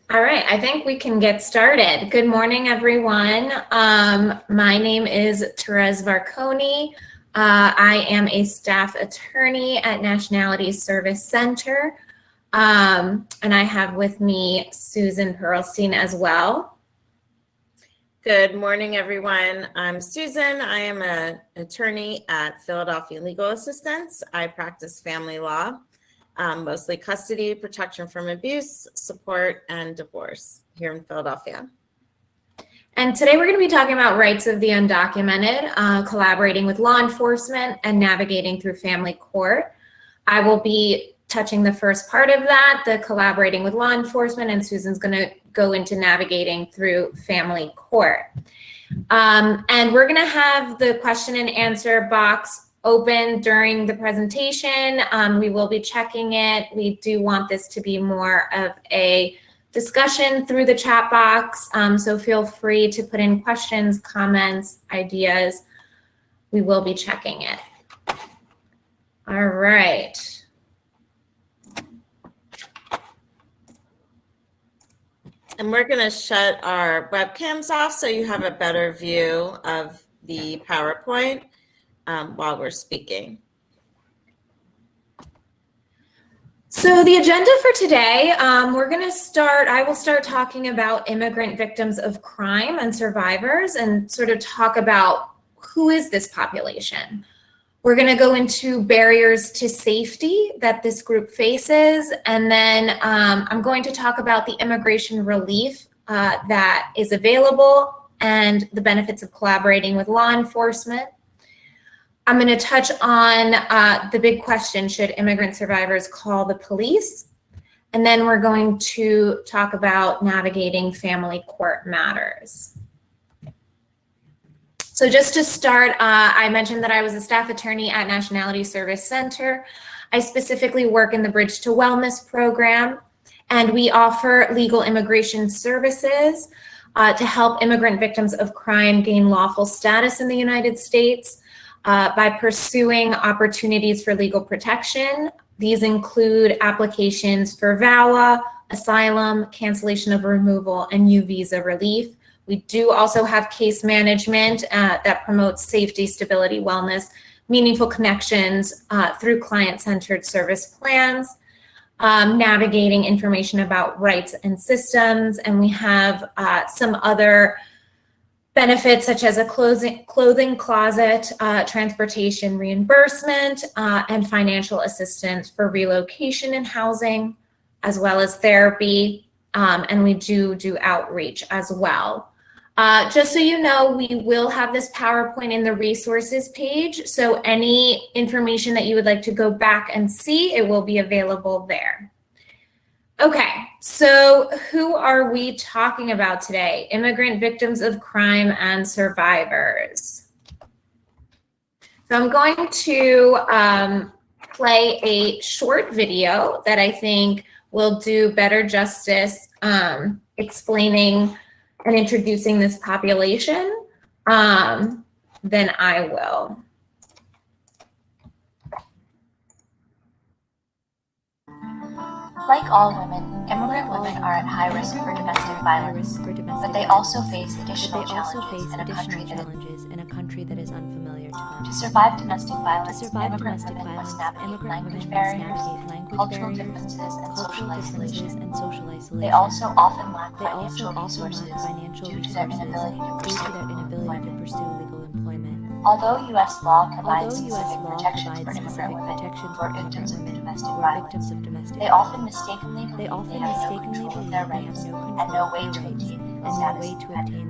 All right, I think we can get started. Good morning, everyone. My name is Therese Varconi. I am a staff attorney at Nationalities Service Center. And I have with me Susan Perlstein as well. Good morning, everyone. I'm Susan. I am an attorney at Philadelphia Legal Assistance. I practice family law. Mostly custody, protection from abuse, support, and divorce here in Philadelphia. And today we're going to be talking about rights of the undocumented, collaborating with law enforcement, and navigating through family court. I will be touching the first part of that, the collaborating with law enforcement, and Susan's going to go into navigating through family court. And we're going to have the question and answer box open during the presentation. We will be checking it. We do want this to be more of a discussion through the chat box, so feel free to put in questions, comments, ideas. We will be checking it. All right. And we're going to shut our webcams off so you have a better view of the PowerPoint while we're speaking. So the agenda for today, I will start talking about immigrant victims of crime and survivors and sort of talk about who is this population. We're going to go into barriers to safety that this group faces, and then I'm going to talk about the immigration relief that is available and the benefits of collaborating with law enforcement. I'm going to touch on the big question, should immigrant survivors call the police? And then we're going to talk about navigating family court matters. So just to start, I mentioned that I was a staff attorney at Nationality Service Center. I specifically work in the Bridge to Wellness program, and we offer legal immigration services to help immigrant victims of crime gain lawful status in the United States. By pursuing opportunities for legal protection. These include applications for VAWA, asylum, cancellation of removal, and U visa relief. We do also have case management that promotes safety, stability, wellness, meaningful connections through client-centered service plans, navigating information about rights and systems, and we have some other benefits such as a clothing closet, transportation reimbursement, and financial assistance for relocation and housing, as well as therapy, and we do outreach as well. Just so you know, we will have this PowerPoint in the resources page, so any information that you would like to go back and see, it will be available there. Okay, so who are we talking about today? Immigrant victims of crime and survivors. So I'm going to play a short video that I think will do better justice explaining and introducing this population than I will. Like all women, immigrant women are at high risk for domestic violence, but they also face additional challenges in a country that is unfamiliar to them. To survive domestic violence, immigrant women must navigate language barriers, cultural differences, and social isolation. They also often lack financial resources due to their inability to pursue legal employment. Although U.S. law provides specific protections for immigrant women who are victims of domestic violence, they often mistakenly believe they have no control of their rights and no way to obtain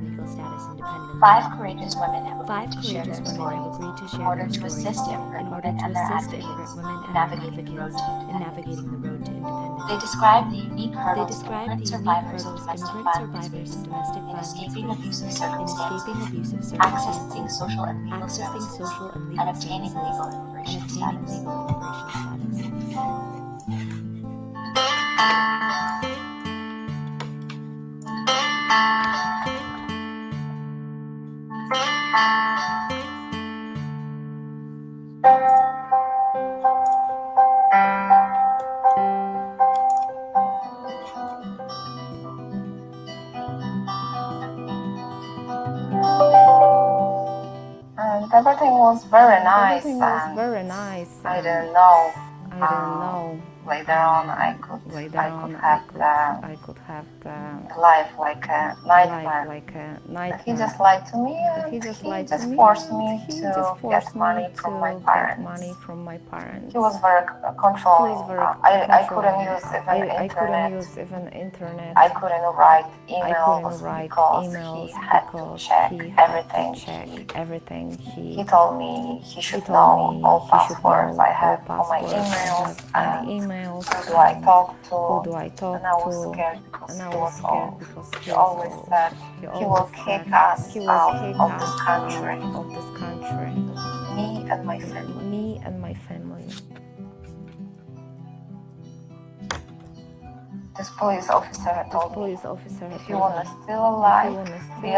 legal status independently. 5 courageous women have agreed to share their stories in order to assist immigrant women and their advocates in navigating the road to independence. They describe the unique hurdles immigrant survivors of domestic violence face in escaping abusive circumstances, accessing social and legal services, and obtaining legal immigration status. was very nice, Everything was and very nice. I didn't know. I didn't know. Later on, I could have the life like a nightmare. But he just lied to me, and he just forced me to get money from my parents. He was very controlling. I couldn't use even internet. I couldn't write emails because he had to check everything. He told me he should know all passwords I have for my emails. Who do I talk to? And I was scared because he was old. He always said he will kick us out of this country. Me and my family. This police officer told me, if you want to still be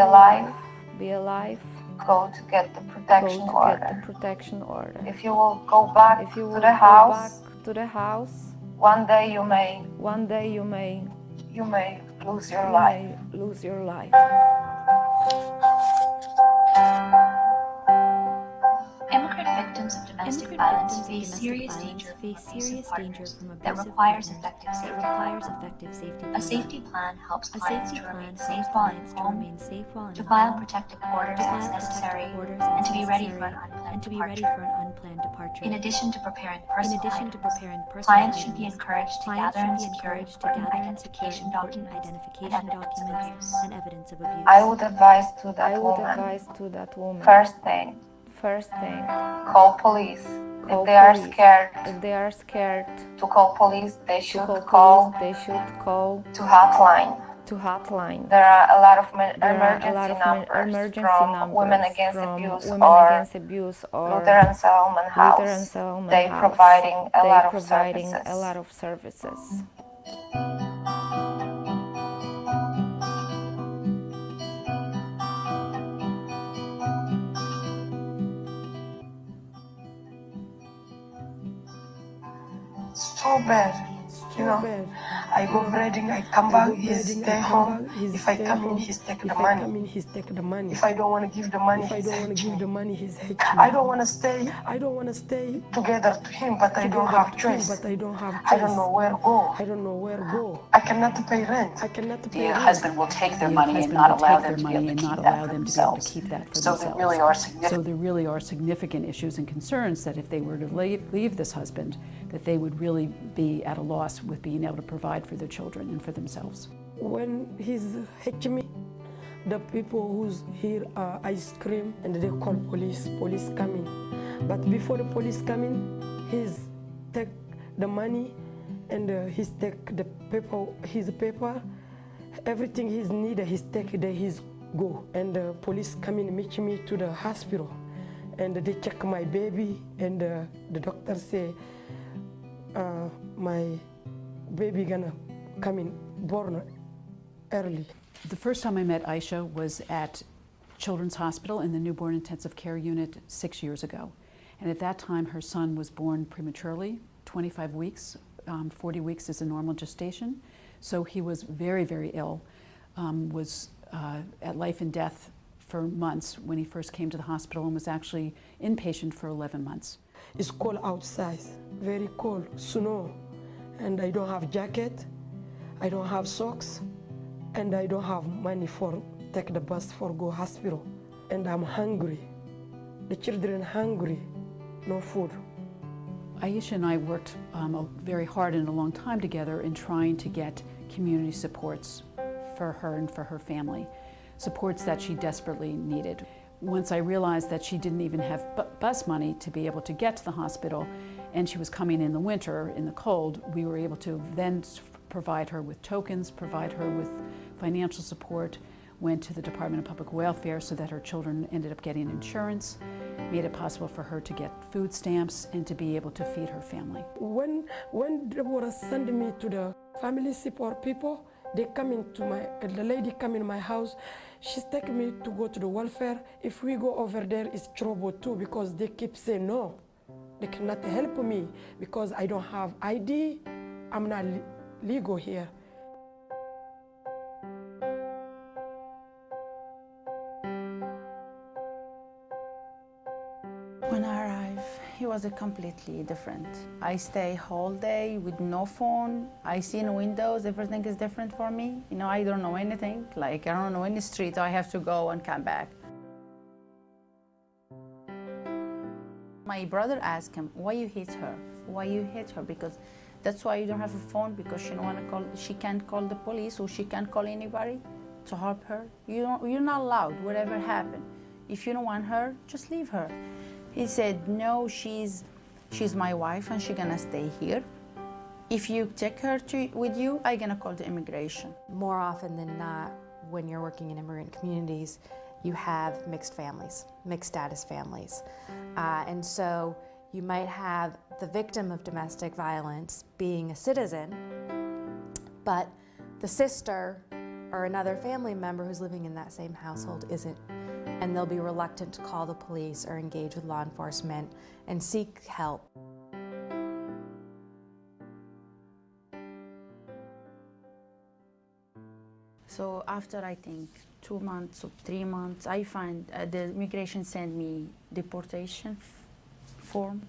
alive, go to get the protection order. If you will go back to the house, one day you may lose your life. Immigrant victims of domestic violence face serious danger from abusive partners that requires effective safety. A safety plan helps clients to remain safe while at home, to file protective orders as necessary, and to be ready for an unplanned departure. In addition to preparing personal items, clients should be encouraged to gather and secure important identification documents and evidence of abuse. I would advise to that woman, first thing, call police. If they are scared to call police, they should call to hotline. There are a lot of emergency numbers from Women Against Abuse or Lutheran Settlement House. They providing a lot of services. So bad, you know. I go breeding, I come back, he stay home. If I come in, he take the money. If I don't want to give the money, he's hating me. I don't want to stay together to him, but I don't have choice. I don't know where to go. I cannot pay rent. The husband will take their money and not allow them to be able to keep that for themselves. So there really are significant issues and concerns that if they were to leave this husband, that they would really be at a loss with being able to provide for their children and for themselves. When he's hitting me, the people who's here I scream and they call police coming. But before the police coming, he's take the money and he's take the paper, his paper, everything he's needed, he's take it, he's go. And the police coming meet me to the hospital and they check my baby and the doctor say my baby gonna come in born early. The first time I met Aisha was at Children's Hospital in the newborn intensive care unit 6 years ago. And at that time, her son was born prematurely, 25 weeks. 40 weeks is a normal gestation. So he was very, very ill, was at life and death for months when he first came to the hospital and was actually inpatient for 11 months. It's cold outside, very cold, snow. And I don't have jacket, I don't have socks, and I don't have money for take the bus for go hospital. And I'm hungry. The children hungry, no food. Aisha and I worked very hard and a long time together in trying to get community supports for her and for her family, supports that she desperately needed. Once I realized that she didn't even have bus money to be able to get to the hospital, and she was coming in the winter, in the cold, we were able to then provide her with tokens, provide her with financial support, went to the Department of Public Welfare so that her children ended up getting insurance, made it possible for her to get food stamps and to be able to feed her family. When they were sending me to the family support people, they come into the lady come in my house, she's taking me to go to the welfare. If we go over there, it's trouble too, because they keep saying no. They cannot help me because I don't have ID. I'm not legal here. When I arrived, it was a completely different. I stay whole day with no phone. I see in windows, everything is different for me. You know, I don't know anything. Like, I don't know any street, I have to go and come back. My brother asked him, why you hit her? Why you hit her? Because that's why you don't have a phone, because she don't want to call, she can't call the police or she can't call anybody to help her. You're not allowed, whatever happened. If you don't want her, just leave her. He said, no, she's my wife and she's gonna stay here. If you take her with you, I'm gonna call the immigration. More often than not, when you're working in immigrant communities, you have mixed families, mixed status families. And so you might have the victim of domestic violence being a citizen, but the sister or another family member who's living in that same household isn't. And they'll be reluctant to call the police or engage with law enforcement and seek help. So after, I think, 2 months or 3 months, I find the immigration sent me deportation form.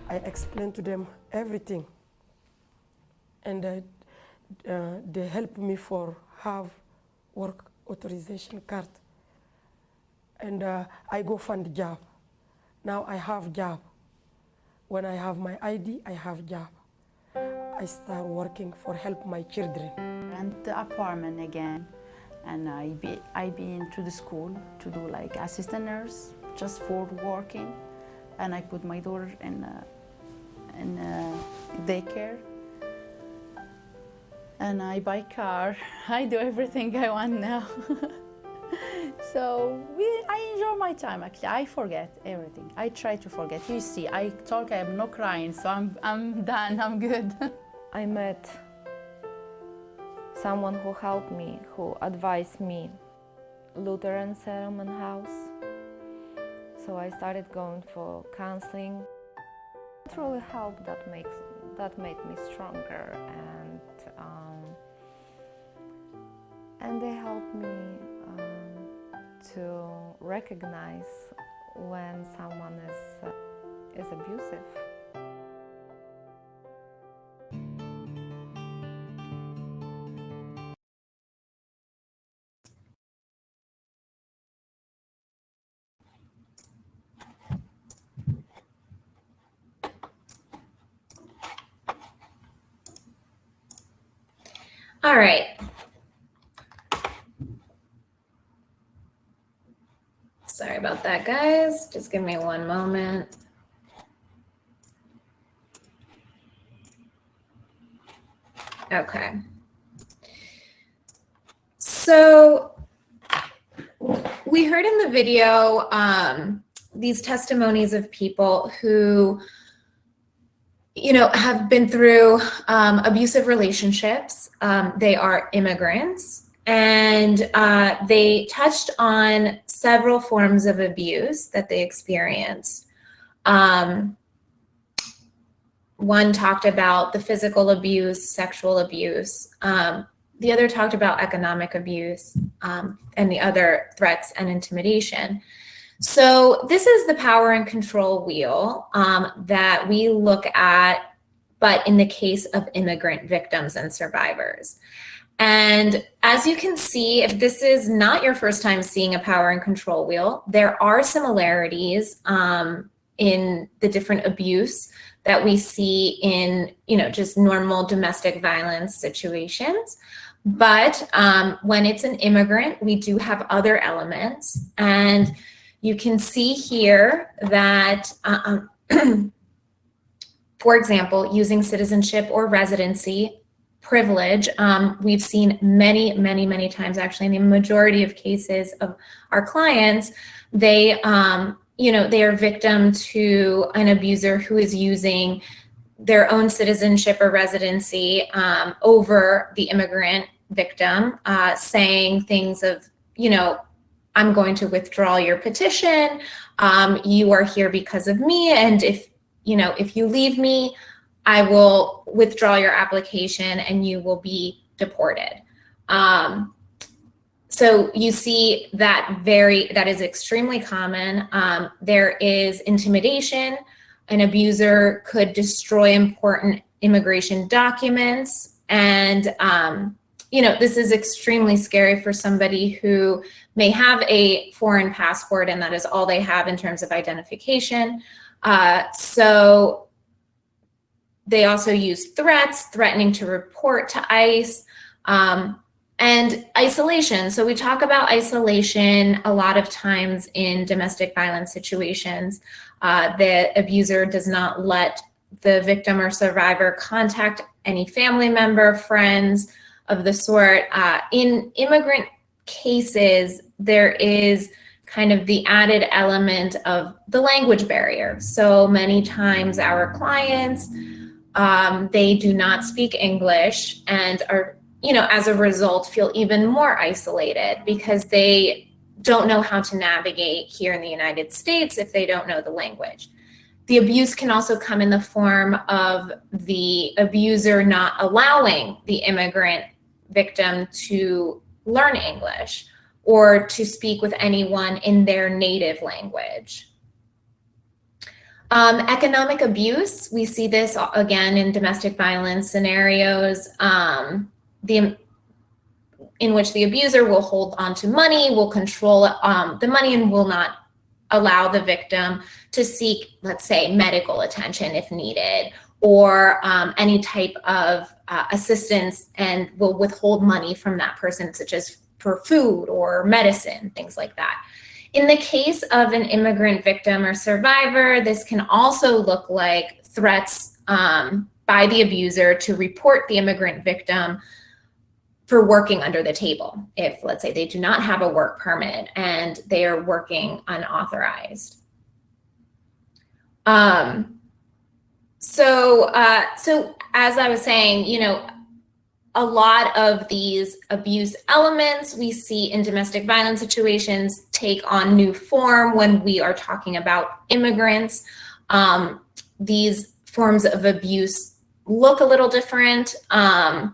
I explained to them everything, and they helped me for have work authorization card, and I go find job. Now I have job. When I have my ID, I have job. I start working for help my children. Rent the apartment again, and I be into the school to do like assistant nurse, just for working, and I put my daughter in daycare, and I buy car. I do everything I want now. So I enjoy my time. Actually, I forget everything. I try to forget. You see, I talk. I am not crying, so I'm done. I'm good. I met someone who helped me, who advised me, Lutheran Settlement House. So I started going for counseling. It really helped. That made me stronger, and they helped me to recognize when someone is abusive. All right. Sorry about that, guys. Just give me one moment. Okay. So we heard in the video these testimonies of people who, you know, have been through abusive relationships. They are immigrants, and they touched on several forms of abuse that they experienced. One talked about the physical abuse, sexual abuse. The other talked about economic abuse, and the other threats and intimidation. So this is the power and control wheel that we look at, but in the case of immigrant victims and survivors. And as you can see, if this is not your first time seeing a power and control wheel, there are similarities in the different abuse that we see in, you know, just normal domestic violence situations. But when it's an immigrant, we do have other elements. And you can see here that, for example, using citizenship or residency privilege, we've seen many times, actually, in the majority of cases of our clients, they, you know, they are victim to an abuser who is using their own citizenship or residency over the immigrant victim, saying things of, you know, I'm going to withdraw your petition. You are here because of me. And if, you know, if you leave me, I will withdraw your application and you will be deported. So you see that that is extremely common. There is intimidation. An abuser could destroy important immigration documents. And, this is extremely scary for somebody who may have a foreign passport and that is all they have in terms of identification. So they also use threats, threatening to report to ICE, and isolation. So we talk about isolation a lot of times in domestic violence situations. The abuser does not let the victim or survivor contact any family member, friends of the sort. In immigrant cases, there is kind of the added element of the language barrier. So many times our clients, they do not speak English and are, as a result, feel even more isolated because they don't know how to navigate here in the United States if they don't know the language. The abuse can also come in the form of the abuser not allowing the immigrant victim to learn English or to speak with anyone in their native language. Economic abuse, we see this again in domestic violence scenarios, in which the abuser will hold on to money, will control the money, and will not allow the victim to seek, let's say, medical attention if needed, or any type of assistance, and will withhold money from that person, such as for food or medicine, things like that. In the case of an immigrant victim or survivor, this can also look like threats by the abuser to report the immigrant victim for working under the table. If, let's say, they do not have a work permit and they are working unauthorized. So as I was saying, a lot of these abuse elements we see in domestic violence situations take on new form when we are talking about immigrants. These forms of abuse look a little different, and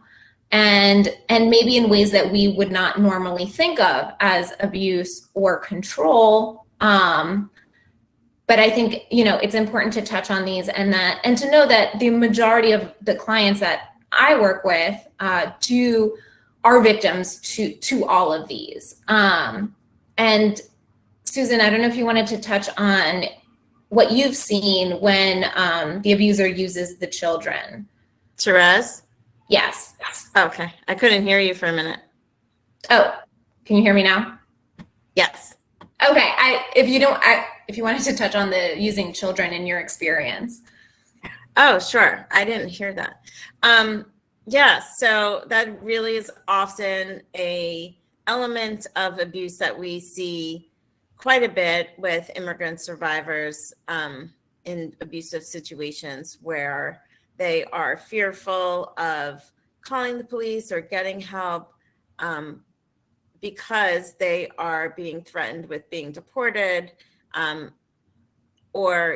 maybe in ways that we would not normally think of as abuse or control. But I think, it's important to touch on these and to know that the majority of the clients that I work with are victims to all of these. And Susan, I don't know if you wanted to touch on what you've seen when the abuser uses the children. Therese? Yes. Okay, I couldn't hear you for a minute. Oh, can you hear me now? Yes. Okay, if you wanted to touch on the using children in your experience. Oh, sure. I didn't hear that. Yeah, so that really is often a element of abuse that we see quite a bit with immigrant survivors in abusive situations where they are fearful of calling the police or getting help because they are being threatened with being deported, or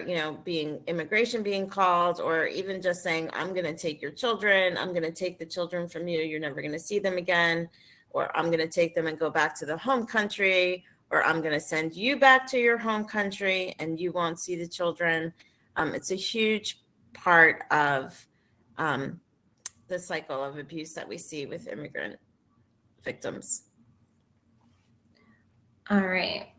immigration being called, or even just saying, I'm going to take your children, I'm going to take the children from you, you're never going to see them again, or I'm going to take them and go back to the home country, or I'm going to send you back to your home country and you won't see the children. It's a huge part of the cycle of abuse that we see with immigrant victims. All right.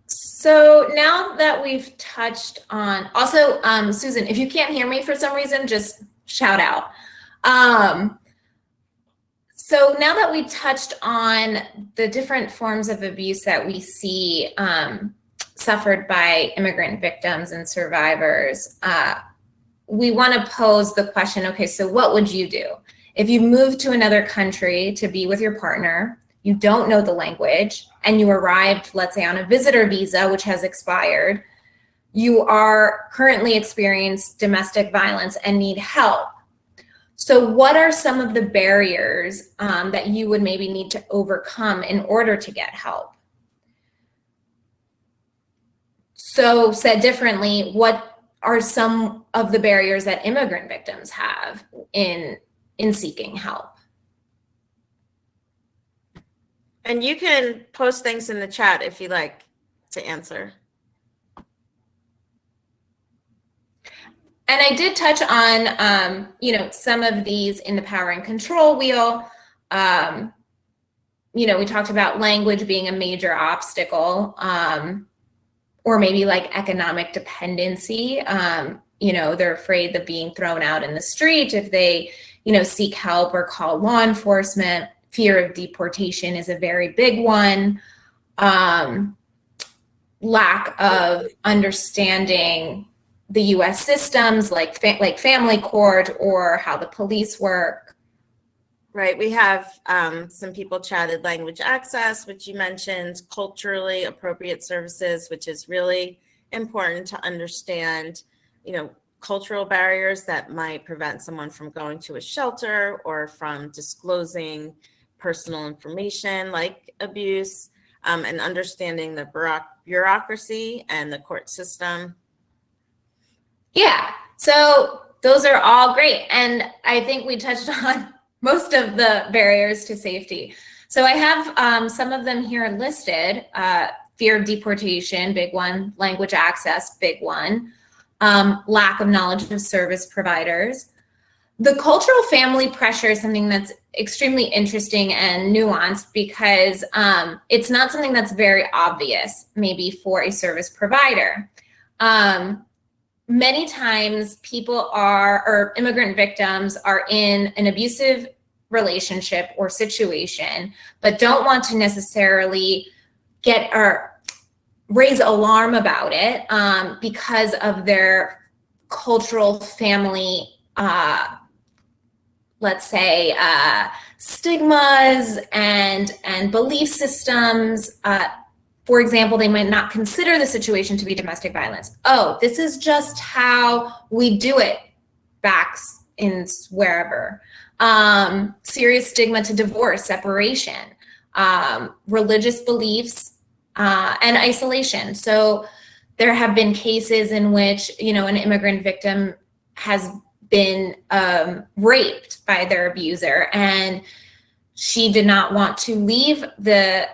So now that we've touched on, also, Susan, if you can't hear me for some reason, just shout out. So now that we touched on the different forms of abuse that we see suffered by immigrant victims and survivors, we want to pose the question, okay, so what would you do? If you moved to another country to be with your partner, you don't know the language, and you arrived, let's say, on a visitor visa, which has expired, you are currently experiencing domestic violence and need help. So what are some of the barriers that you would maybe need to overcome in order to get help? So said differently, what are some of the barriers that immigrant victims have in seeking help? And you can post things in the chat if you like to answer. And I did touch on, some of these in the power and control wheel. We talked about language being a major obstacle, or maybe like economic dependency. They're afraid of being thrown out in the street if they, seek help or call law enforcement. Fear of deportation is a very big one. Lack of understanding the U.S. systems like family court or how the police work. Right. We have some people chatted language access, which you mentioned, culturally appropriate services, which is really important to understand, cultural barriers that might prevent someone from going to a shelter or from disclosing personal information like abuse, and understanding the bureaucracy and the court system. Yeah, so those are all great. And I think we touched on most of the barriers to safety. So I have some of them here listed. Fear of deportation, big one. Language access, big one. Lack of knowledge of service providers. The cultural family pressure is something that's extremely interesting and nuanced because it's not something that's very obvious, maybe for a service provider. Many times immigrant victims are in an abusive relationship or situation, but don't want to necessarily raise alarm about it because of their cultural family, let's say, stigmas and belief systems. For example, they might not consider the situation to be domestic violence. Oh, this is just how we do it back in wherever. Serious stigma to divorce, separation, religious beliefs, and isolation. So there have been cases in which, an immigrant victim has been raped by their abuser, and she did not want to leave the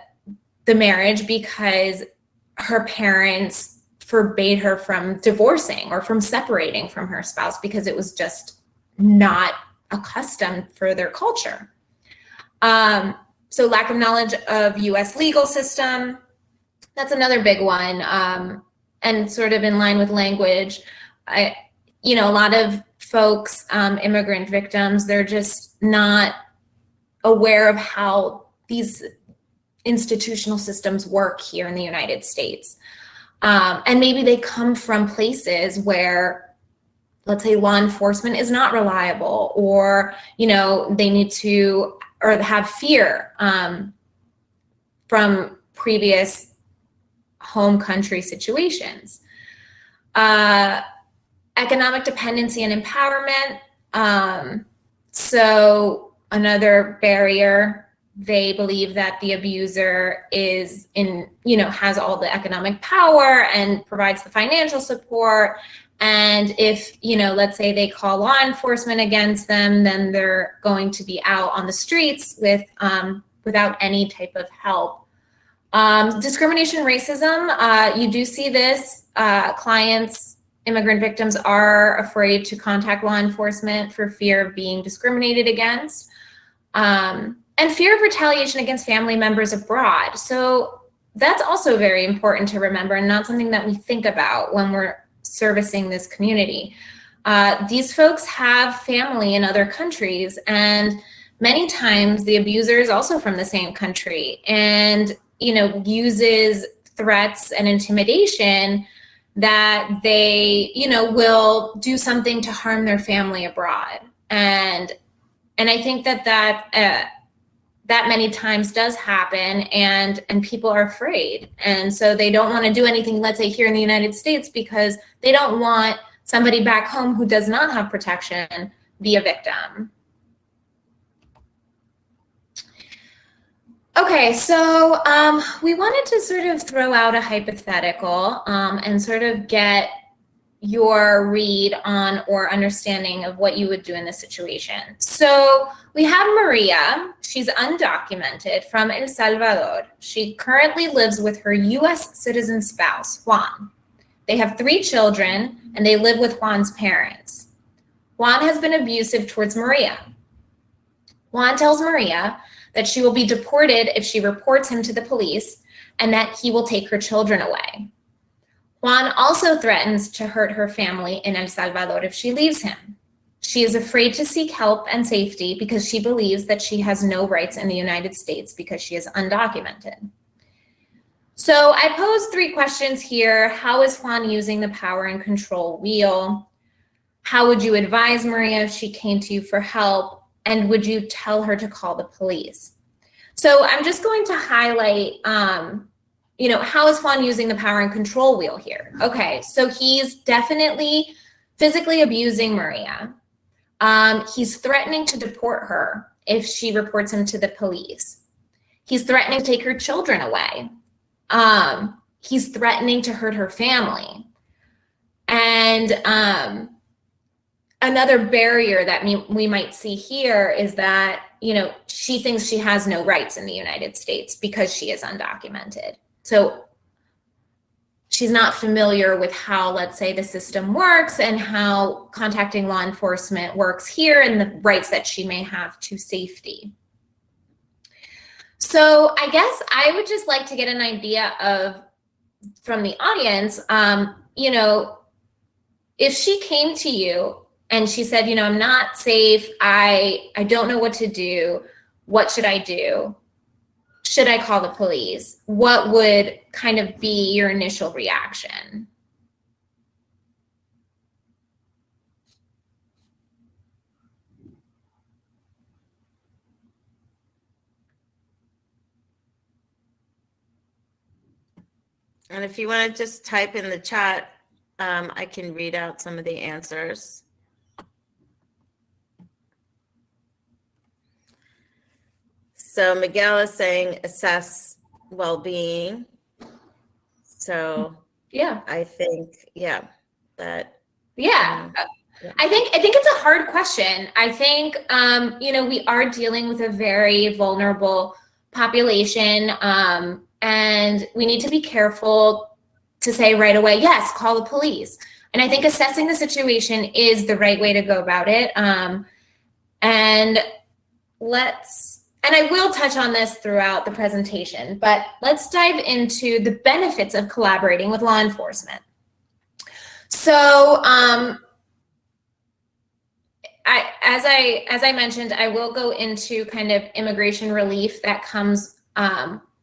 marriage because her parents forbade her from divorcing or from separating from her spouse because it was just not accustomed for their culture. So lack of knowledge of U.S. legal system, that's another big one. And sort of in line with language, a lot of folks, immigrant victims, they're just not aware of how these institutional systems work here in the United States. And maybe they come from places where, let's say, law enforcement is not reliable, or, they need to, or have fear from previous home country situations. Economic dependency and empowerment. So another barrier, they believe that the abuser is has all the economic power and provides the financial support. And if, let's say they call law enforcement against them, then they're going to be out on the streets without any type of help. Discrimination, racism, you do see this. Clients, immigrant victims are afraid to contact law enforcement for fear of being discriminated against. And fear of retaliation against family members abroad. So that's also very important to remember, and not something that we think about when we're servicing this community. These folks have family in other countries, and many times the abuser is also from the same country and, uses threats and intimidation that they, will do something to harm their family abroad. And I think that many times does happen, and people are afraid. And so they don't want to do anything, let's say here in the United States, because they don't want somebody back home who does not have protection be a victim. Okay, so we wanted to sort of throw out a hypothetical and sort of get your read on or understanding of what you would do in this situation. So we have Maria. She's undocumented from El Salvador. She currently lives with her US citizen spouse, Juan. They have 3 children and they live with Juan's parents. Juan has been abusive towards Maria. Juan tells Maria that she will be deported if she reports him to the police and that he will take her children away. Juan also threatens to hurt her family in El Salvador if she leaves him. She is afraid to seek help and safety because she believes that she has no rights in the United States because she is undocumented. So I pose 3 questions here. How is Juan using the power and control wheel? How would you advise Maria if she came to you for help? And would you tell her to call the police? So I'm just going to highlight, how is Juan using the power and control wheel here? Okay, so he's definitely physically abusing Maria. He's threatening to deport her if she reports him to the police. He's threatening to take her children away. He's threatening to hurt her family. And another barrier that we might see here is that, she thinks she has no rights in the United States because she is undocumented. So she's not familiar with how, let's say, the system works and how contacting law enforcement works here and the rights that she may have to safety. So I guess I would just like to get an idea from the audience, if she came to you and she said, I'm not safe, I don't know what to do, what should I do? Should I call the police? What would kind of be your initial reaction? And if you want to just type in the chat, I can read out some of the answers. So Miguel is saying assess well-being. So yeah, I think, that. Yeah. I think it's a hard question. I think, we are dealing with a very vulnerable population, and we need to be careful to say right away, yes, call the police. And I think assessing the situation is the right way to go about it. And I will touch on this throughout the presentation, but let's dive into the benefits of collaborating with law enforcement. So, as I mentioned, I will go into kind of immigration relief that comes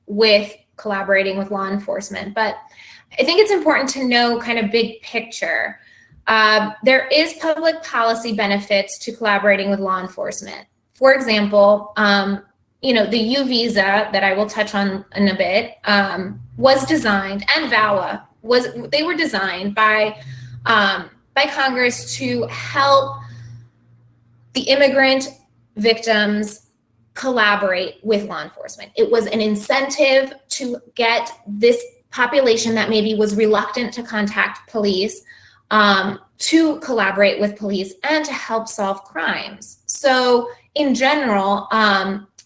with collaborating with law enforcement, but I think it's important to know kind of big picture. There is public policy benefits to collaborating with law enforcement. For example, the U visa that I will touch on in a bit was designed, and VAWA they were designed by Congress to help the immigrant victims collaborate with law enforcement. It was an incentive to get this population that maybe was reluctant to contact police to collaborate with police and to help solve crimes. So in general,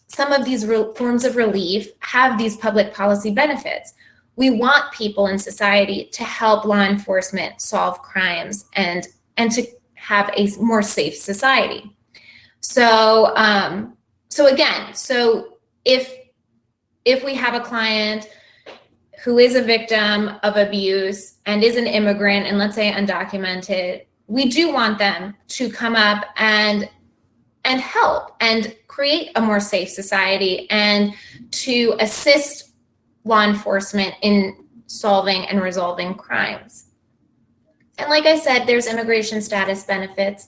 some of these forms of relief have these public policy benefits. We want people in society to help law enforcement solve crimes and to have a more safe society. So, if we have a client who is a victim of abuse and is an immigrant and let's say undocumented, we do want them to come up and help and create a more safe society and to assist law enforcement in solving and resolving crimes. And like I said, there's immigration status benefits,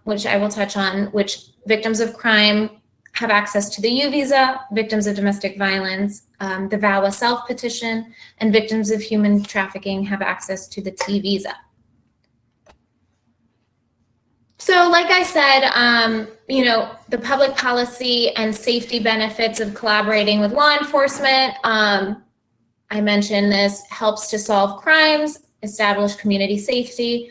which I will touch on, which victims of crime have access to the U visa, victims of domestic violence, the VAWA self-petition, and victims of human trafficking have access to the T visa. So like I said, the public policy and safety benefits of collaborating with law enforcement, I mentioned this helps to solve crimes establish community safety,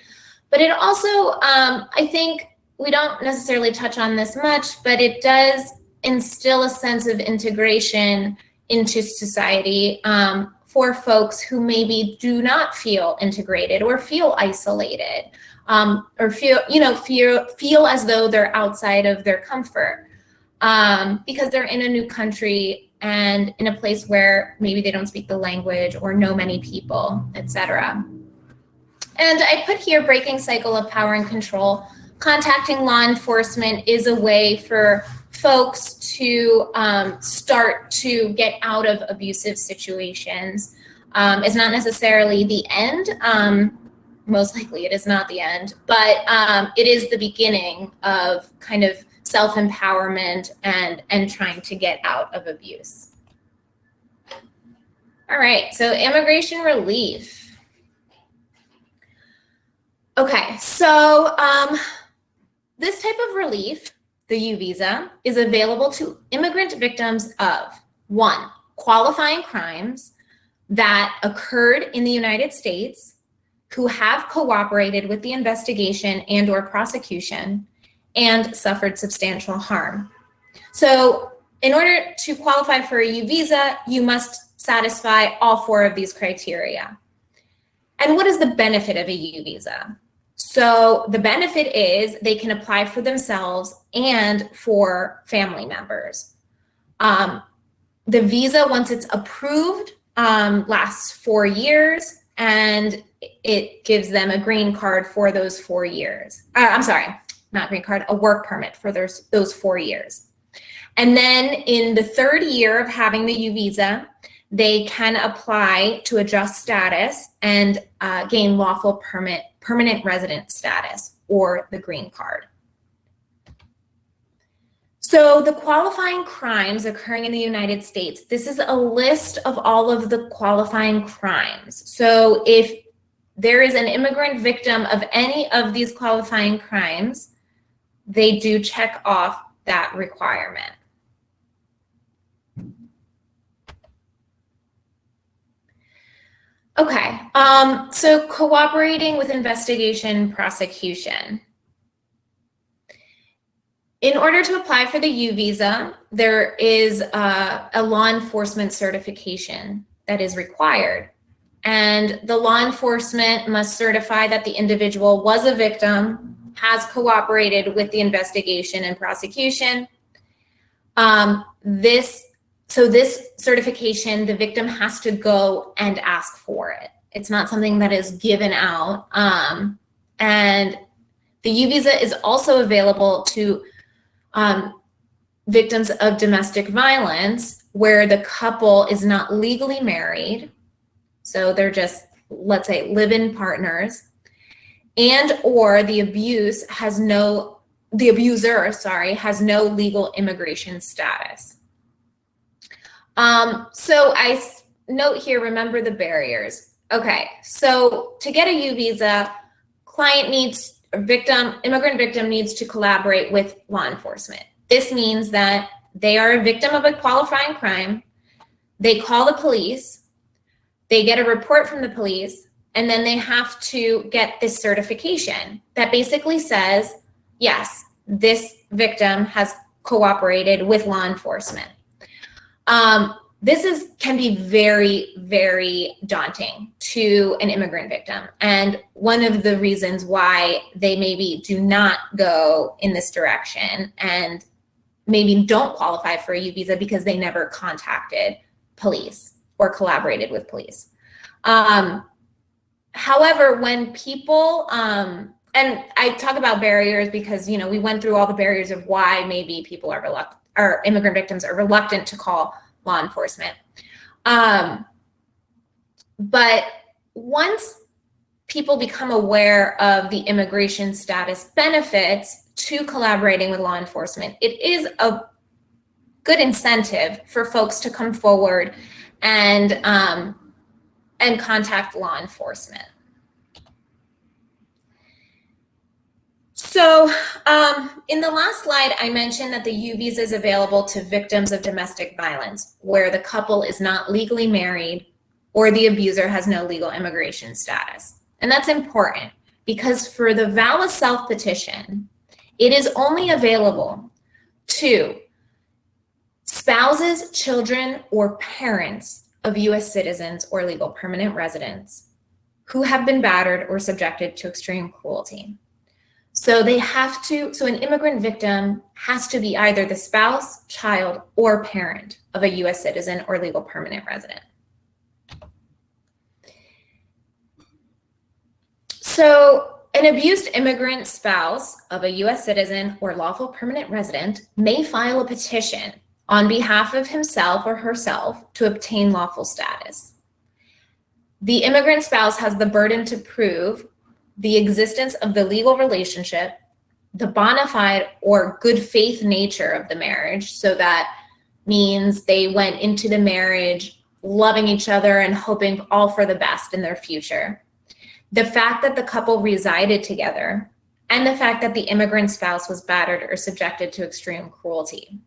but it also, I think we don't necessarily touch on this much, but it does instill a sense of integration into society for folks who maybe do not feel integrated or feel isolated, or feel as though they're outside of their comfort because they're in a new country and in a place where maybe they don't speak the language or know many people, etc. And I put here breaking cycle of power and control. Contacting law enforcement is a way for folks to start to get out of abusive situations. It's not necessarily the end. Most likely it is not the end, but it is the beginning of kind of self-empowerment and trying to get out of abuse. All right, so immigration relief. Okay, so this type of relief, the U visa, is available to immigrant victims of 1, qualifying crimes that occurred in the United States, who have cooperated with the investigation and or prosecution and suffered substantial harm. So in order to qualify for a U visa, you must satisfy all 4 of these criteria. And what is the benefit of a U visa? So the benefit is they can apply for themselves and for family members. The visa, once it's approved, lasts 4 years, and it gives them a green card for those 4 years. I'm sorry, not green card, a work permit for those 4 years. And then in the 3rd year of having the U visa, they can apply to adjust status and gain lawful permanent resident status, or the green card. So the qualifying crimes occurring in the United States, this is a list of all of the qualifying crimes. So if there is an immigrant victim of any of these qualifying crimes, they do check off that requirement. Okay, so cooperating with investigation prosecution. In order to apply for the U visa, there is a law enforcement certification that is required. And the law enforcement must certify that the individual was a victim, has cooperated with the investigation and prosecution. This certification, the victim has to go and ask for it. It's not something that is given out. And the U visa is also available to victims of domestic violence where the couple is not legally married. So they're just, let's say, live-in partners, and or the abuser has no legal immigration status. So I note here, remember the barriers. Okay, so to get a U visa, immigrant victim needs to collaborate with law enforcement. This means that they are a victim of a qualifying crime, they call the police, they get a report from the police, and then they have to get this certification that basically says, yes, this victim has cooperated with law enforcement. This can be very, very daunting to an immigrant victim. And one of the reasons why they maybe do not go in this direction and maybe don't qualify for a U visa because they never contacted police or collaborated with police. However, when people, and I talk about barriers because, we went through all the barriers of why maybe people are reluctant, or immigrant victims are reluctant to call law enforcement. But once people become aware of the immigration status benefits to collaborating with law enforcement, it is a good incentive for folks to come forward and contact law enforcement. So in the last slide, I mentioned that the U visa is available to victims of domestic violence where the couple is not legally married or the abuser has no legal immigration status. And that's important because for the VAWA self-petition, it is only available to spouses, children, or parents of U.S. citizens or legal permanent residents who have been battered or subjected to extreme cruelty. So an immigrant victim has to be either the spouse, child, or parent of a U.S. citizen or legal permanent resident. So an abused immigrant spouse of a U.S. citizen or lawful permanent resident may file a petition on behalf of himself or herself to obtain lawful status. The immigrant spouse has the burden to prove the existence of the legal relationship, the bona fide or good faith nature of the marriage. So that means they went into the marriage loving each other and hoping all for the best in their future. The fact that the couple resided together, and the fact that the immigrant spouse was battered or subjected to extreme cruelty.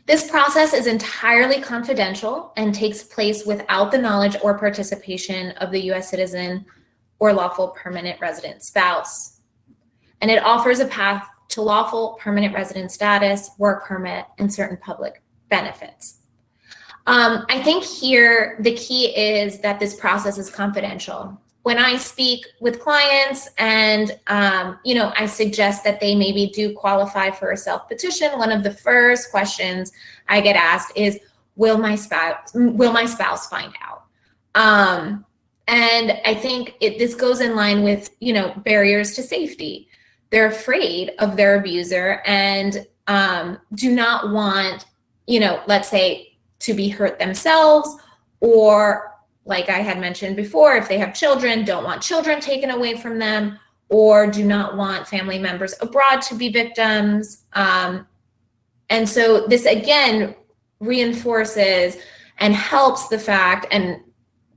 This process is entirely confidential and takes place without the knowledge or participation of the U.S. citizen or lawful permanent resident spouse. And it offers a path to lawful permanent resident status, work permit, and certain public benefits. I think here the key is that this process is confidential. When I speak with clients and I suggest that they maybe do qualify for a self-petition, one of the first questions I get asked is, will my spouse find out? And I think this goes in line with barriers to safety. They're afraid of their abuser and do not want let's say, to be hurt themselves, or like I had mentioned before, if they have children, don't want children taken away from them, or do not want family members abroad to be victims. And so this again reinforces and helps the fact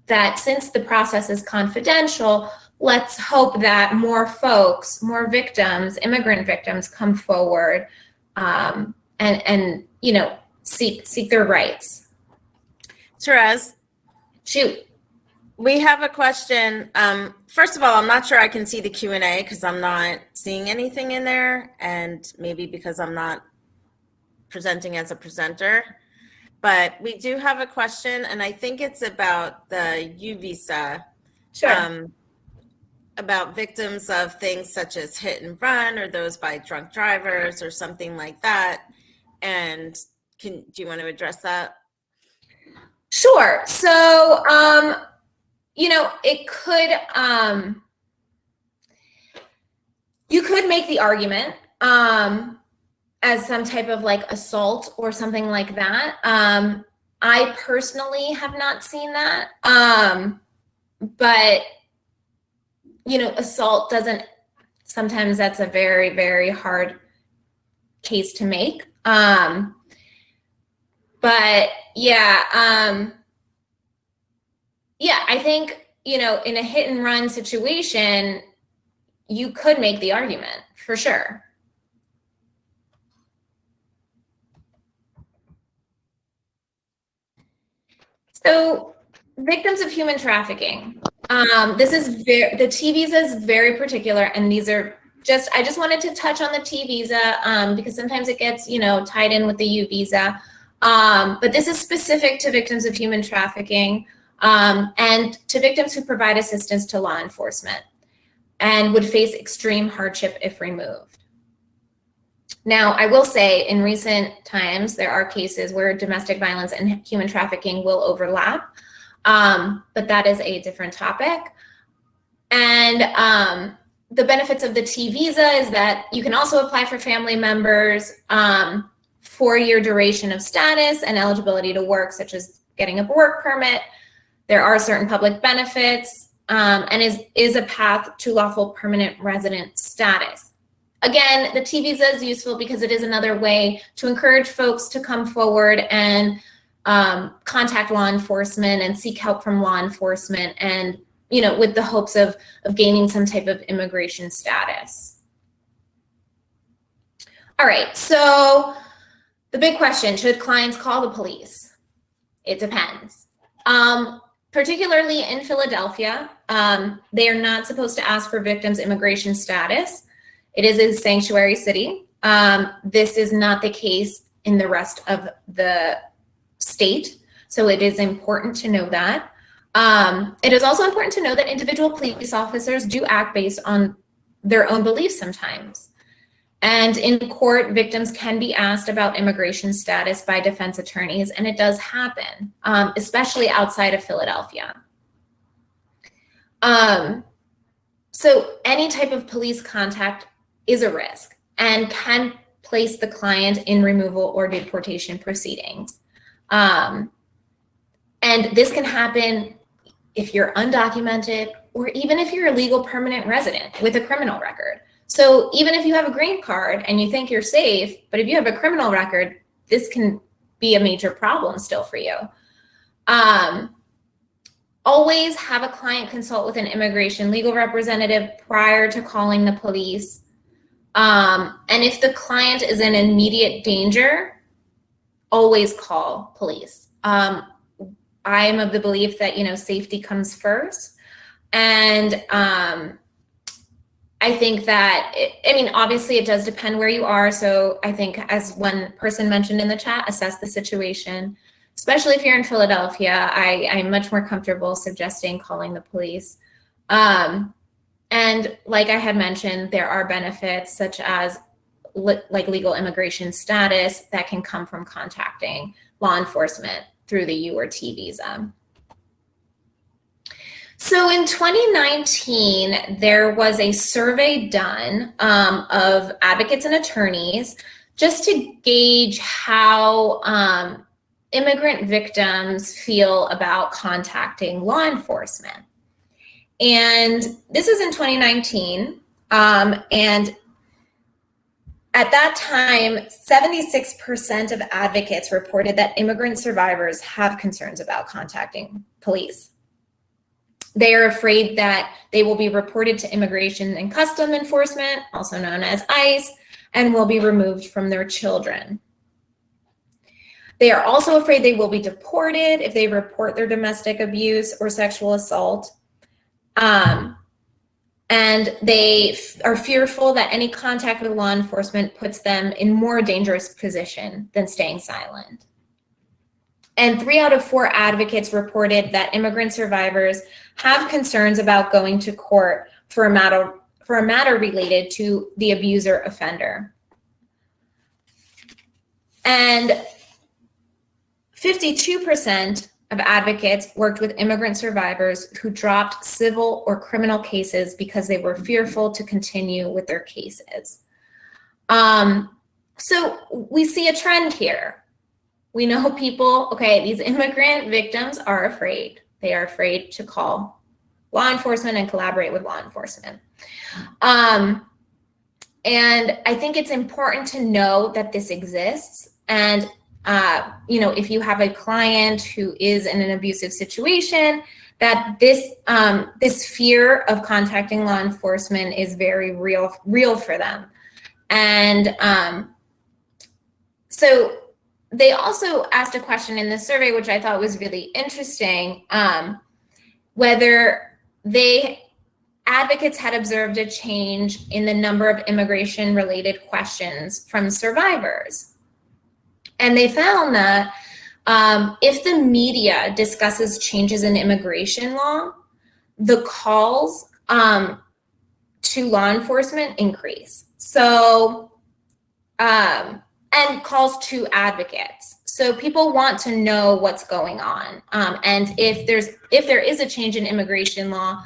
that since the process is confidential, let's hope that more folks, more victims, immigrant victims come forward and seek their rights. Therese, shoot. We have a question. First of all, I'm not sure I can see the Q&A because I'm not seeing anything in there, and maybe because I'm not presenting as a presenter. But we do have a question, and I think it's about the U visa. Sure. About victims of things such as hit and run, or those by drunk drivers or something like that. And do you want to address that? Sure. So, it could, you could make the argument as some type of like assault or something like that. I personally have not seen that. But, assault doesn't, sometimes that's a very, very hard case to make. But I think, in a hit and run situation, you could make the argument for sure. So victims of human trafficking. The T visa is very particular, and these are I just wanted to touch on the T visa because sometimes it gets, tied in with the U visa. But this is specific to victims of human trafficking and to victims who provide assistance to law enforcement and would face extreme hardship if removed. Now, I will say in recent times, there are cases where domestic violence and human trafficking will overlap, but that is a different topic. And the benefits of the T visa is that you can also apply for family members, 4-year duration of status and eligibility to work, such as getting a work permit. There are certain public benefits and is a path to lawful permanent resident status. Again, the T visa is useful because it is another way to encourage folks to come forward and contact law enforcement and seek help from law enforcement, and with the hopes of gaining some type of immigration status. All right, so the big question, should clients call the police? It depends. particularly in Philadelphia, they are not supposed to ask for victims' immigration status. It is a sanctuary city. This is not the case in the rest of the state, so it is important to know that. It is also important to know that individual police officers do act based on their own beliefs sometimes. And in court, victims can be asked about immigration status by defense attorneys, and it does happen, especially outside of Philadelphia. So any type of police contact is a risk and can place the client in removal or deportation proceedings. And this can happen if you're undocumented or even if you're a legal permanent resident with a criminal record. So even if you have a green card and you think you're safe, but if you have a criminal record, this can be a major problem still for you. Always have a client consult with an immigration legal representative prior to calling the police. And if the client is in immediate danger, always call police. I am of the belief that, safety comes first. And I think that, obviously it does depend where you are. So I think, as one person mentioned in the chat, assess the situation. Especially if you're in Philadelphia, I'm much more comfortable suggesting calling the police. And like I had mentioned, there are benefits such as like legal immigration status that can come from contacting law enforcement through the U or T visa. So in 2019, there was a survey done of advocates and attorneys just to gauge how immigrant victims feel about contacting law enforcement. And this is in 2019. And at that time, 76% of advocates reported that immigrant survivors have concerns about contacting police. They are afraid that they will be reported to Immigration and Customs Enforcement, also known as ICE, and will be removed from their children. They are also afraid they will be deported if they report their domestic abuse or sexual assault. And they are fearful that any contact with law enforcement puts them in more dangerous position than staying silent. And 3 out of 4 advocates reported that immigrant survivors have concerns about going to court for a matter related to the abuser offender. And 52% of advocates worked with immigrant survivors who dropped civil or criminal cases because they were fearful to continue with their cases. So we see a trend here. We know people, these immigrant victims are afraid. They are afraid to call law enforcement and collaborate with law enforcement. And I think it's important to know that this exists. And if you have a client who is in an abusive situation, that this fear of contacting law enforcement is very real for them. And so they also asked a question in the survey, which I thought was really interesting, whether advocates had observed a change in the number of immigration-related questions from survivors. And they found that if the media discusses changes in immigration law, the calls to law enforcement increase. So, and calls to advocates. So people want to know what's going on. And if there is a change in immigration law,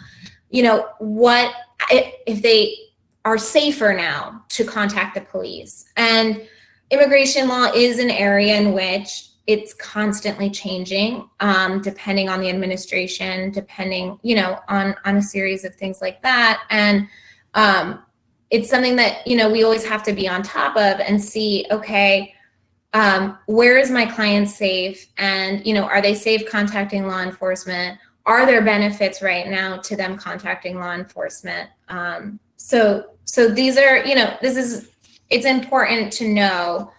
what if they are safer now to contact the police? And immigration law is an area in which it's constantly changing, depending on the administration, depending, on a series of things like that. And it's something that, we always have to be on top of and see, where is my client safe? And, are they safe contacting law enforcement? Are there benefits right now to them contacting law enforcement? So these are, it's important to know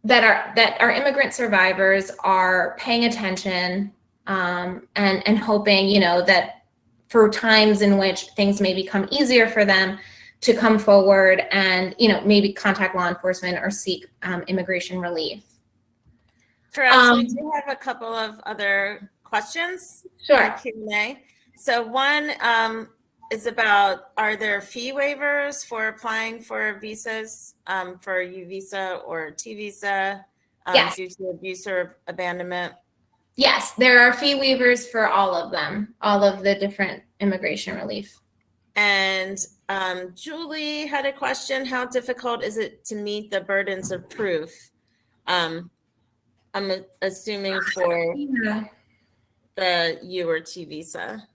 that our immigrant survivors are paying attention, and hoping, you know, that for times in which things may become easier for them to come forward and, you know, maybe contact law enforcement or seek immigration relief. Therese, we do have a couple of other questions. Sure. Q&A. So one is about, are there fee waivers for applying for visas, for U visa or T visa, Yes. due to abuse or abandonment? Yes, there are fee waivers for all of them, all of the different immigration relief. And Julie had a question: how difficult is it to meet the burdens of proof? I'm assuming for the U or T visa.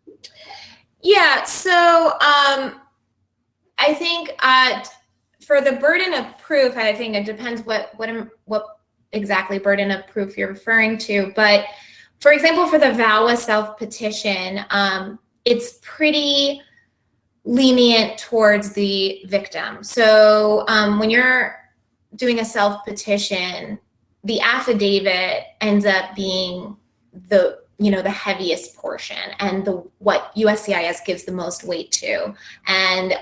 Yeah, so I think for the burden of proof, I think it depends what exactly burden of proof you're referring to. But for example, for the VAWA self-petition, it's pretty lenient towards the victim. So when you're doing a self-petition, the affidavit ends up being the heaviest portion and what USCIS gives the most weight to. And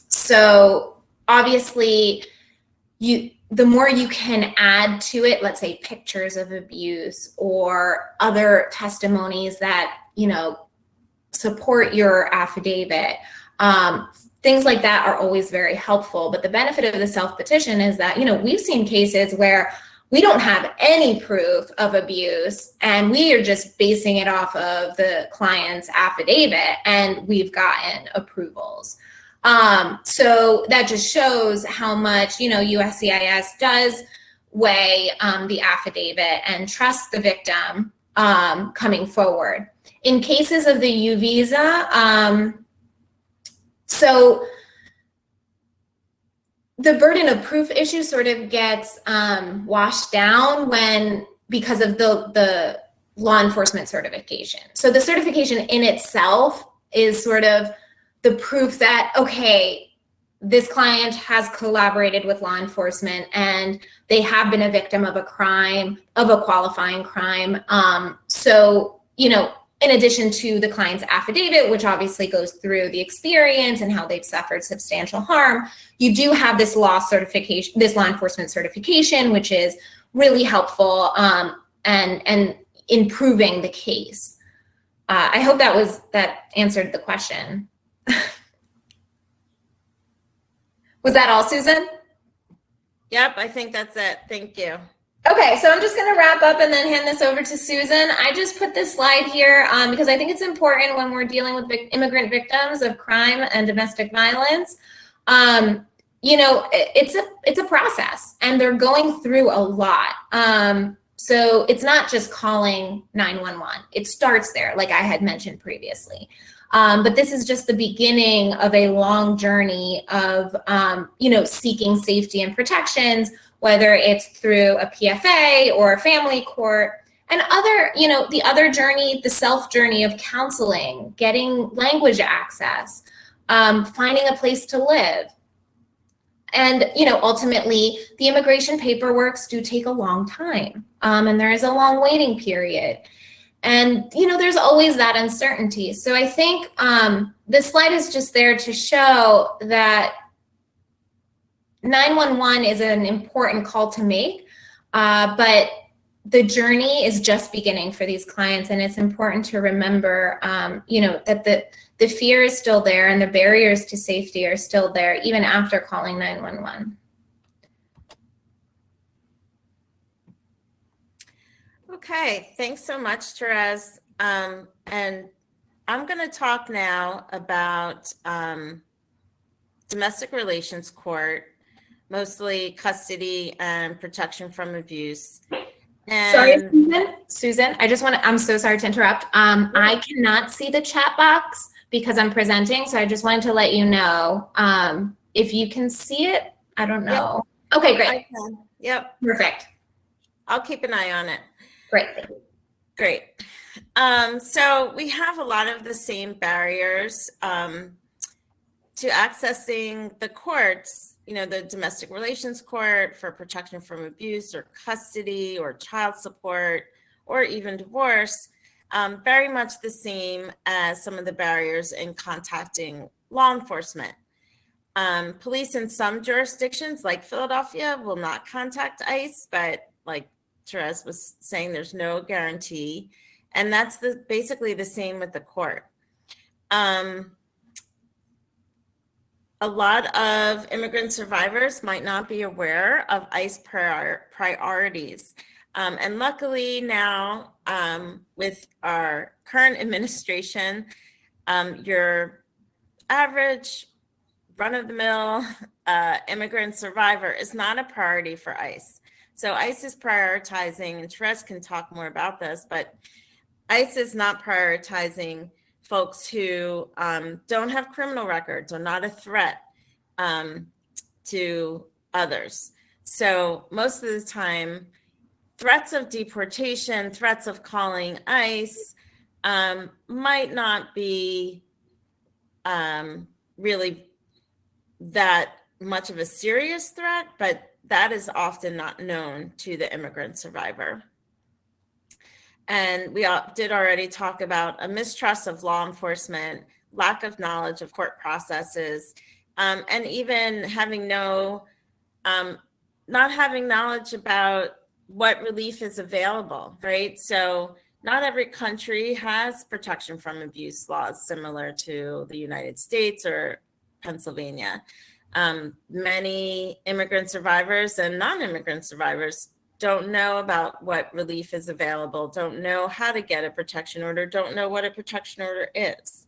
so obviously the more you can add to it, let's say pictures of abuse or other testimonies that, you know, support your affidavit, things like that are always very helpful. But the benefit of the self-petition is that, you know, we've seen cases where we don't have any proof of abuse and we are just basing it off of the client's affidavit and we've gotten approvals. So that just shows how much, you know, USCIS does weigh the affidavit and trust the victim coming forward. In cases of the U visa, so the burden of proof issue sort of gets washed down because of the law enforcement certification. So the certification in itself is sort of the proof that, okay, this client has collaborated with law enforcement and they have been a victim of a crime, of a qualifying crime. So, you know, in addition to the client's affidavit, which obviously goes through the experience and how they've suffered substantial harm, you do have this law enforcement certification, which is really helpful and improving the case. I hope that answered the question. Was that all, Susan? Yep, I think that's it. Thank you. Okay, so I'm just going to wrap up and then hand this over to Susan. I just put this slide here because I think it's important when we're dealing with immigrant victims of crime and domestic violence. You know, it's a process and they're going through a lot. So it's not just calling 911. It starts there, like I had mentioned previously. But this is just the beginning of a long journey of, you know, seeking safety and protections, whether it's through a PFA or a family court, and other, you know, the other journey, the self journey of counseling, getting language access, finding a place to live. And, you know, ultimately, the immigration paperworks do take a long time, and there is a long waiting period. And, you know, there's always that uncertainty. So I think this slide is just there to show that 911 is an important call to make, but the journey is just beginning for these clients. And it's important to remember, you know, that the fear is still there and the barriers to safety are still there, even after calling 911. Okay, thanks so much, Therese. And I'm going to talk now about domestic relations court, mostly custody and protection from abuse. And sorry, Susan, I'm so sorry to interrupt. I cannot see the chat box because I'm presenting, so I just wanted to let you know. If you can see it, I don't know. Yep. Okay, great. I can. Yep. Perfect. I'll keep an eye on it. Great. So we have a lot of the same barriers to accessing the courts. the domestic relations court for protection from abuse or custody or child support or even divorce, very much the same as some of the barriers in contacting law enforcement. Police in some jurisdictions, like Philadelphia, will not contact ICE, but like Therese was saying, there's no guarantee. And that's basically the same with the court. A lot of immigrant survivors might not be aware of ICE priorities. And luckily now, with our current administration, your average run-of-the-mill immigrant survivor is not a priority for ICE. So ICE is prioritizing, and Therese can talk more about this, but ICE is not prioritizing folks who don't have criminal records or not a threat to others. So most of the time, threats of deportation, threats of calling ICE might not be really that much of a serious threat, but that is often not known to the immigrant survivor. And we did already talk about a mistrust of law enforcement, lack of knowledge of court processes, and even having not having knowledge about what relief is available, right? So not every country has protection from abuse laws similar to the United States or Pennsylvania. Many immigrant survivors and non-immigrant survivors don't know about what relief is available, don't know how to get a protection order, don't know what a protection order is.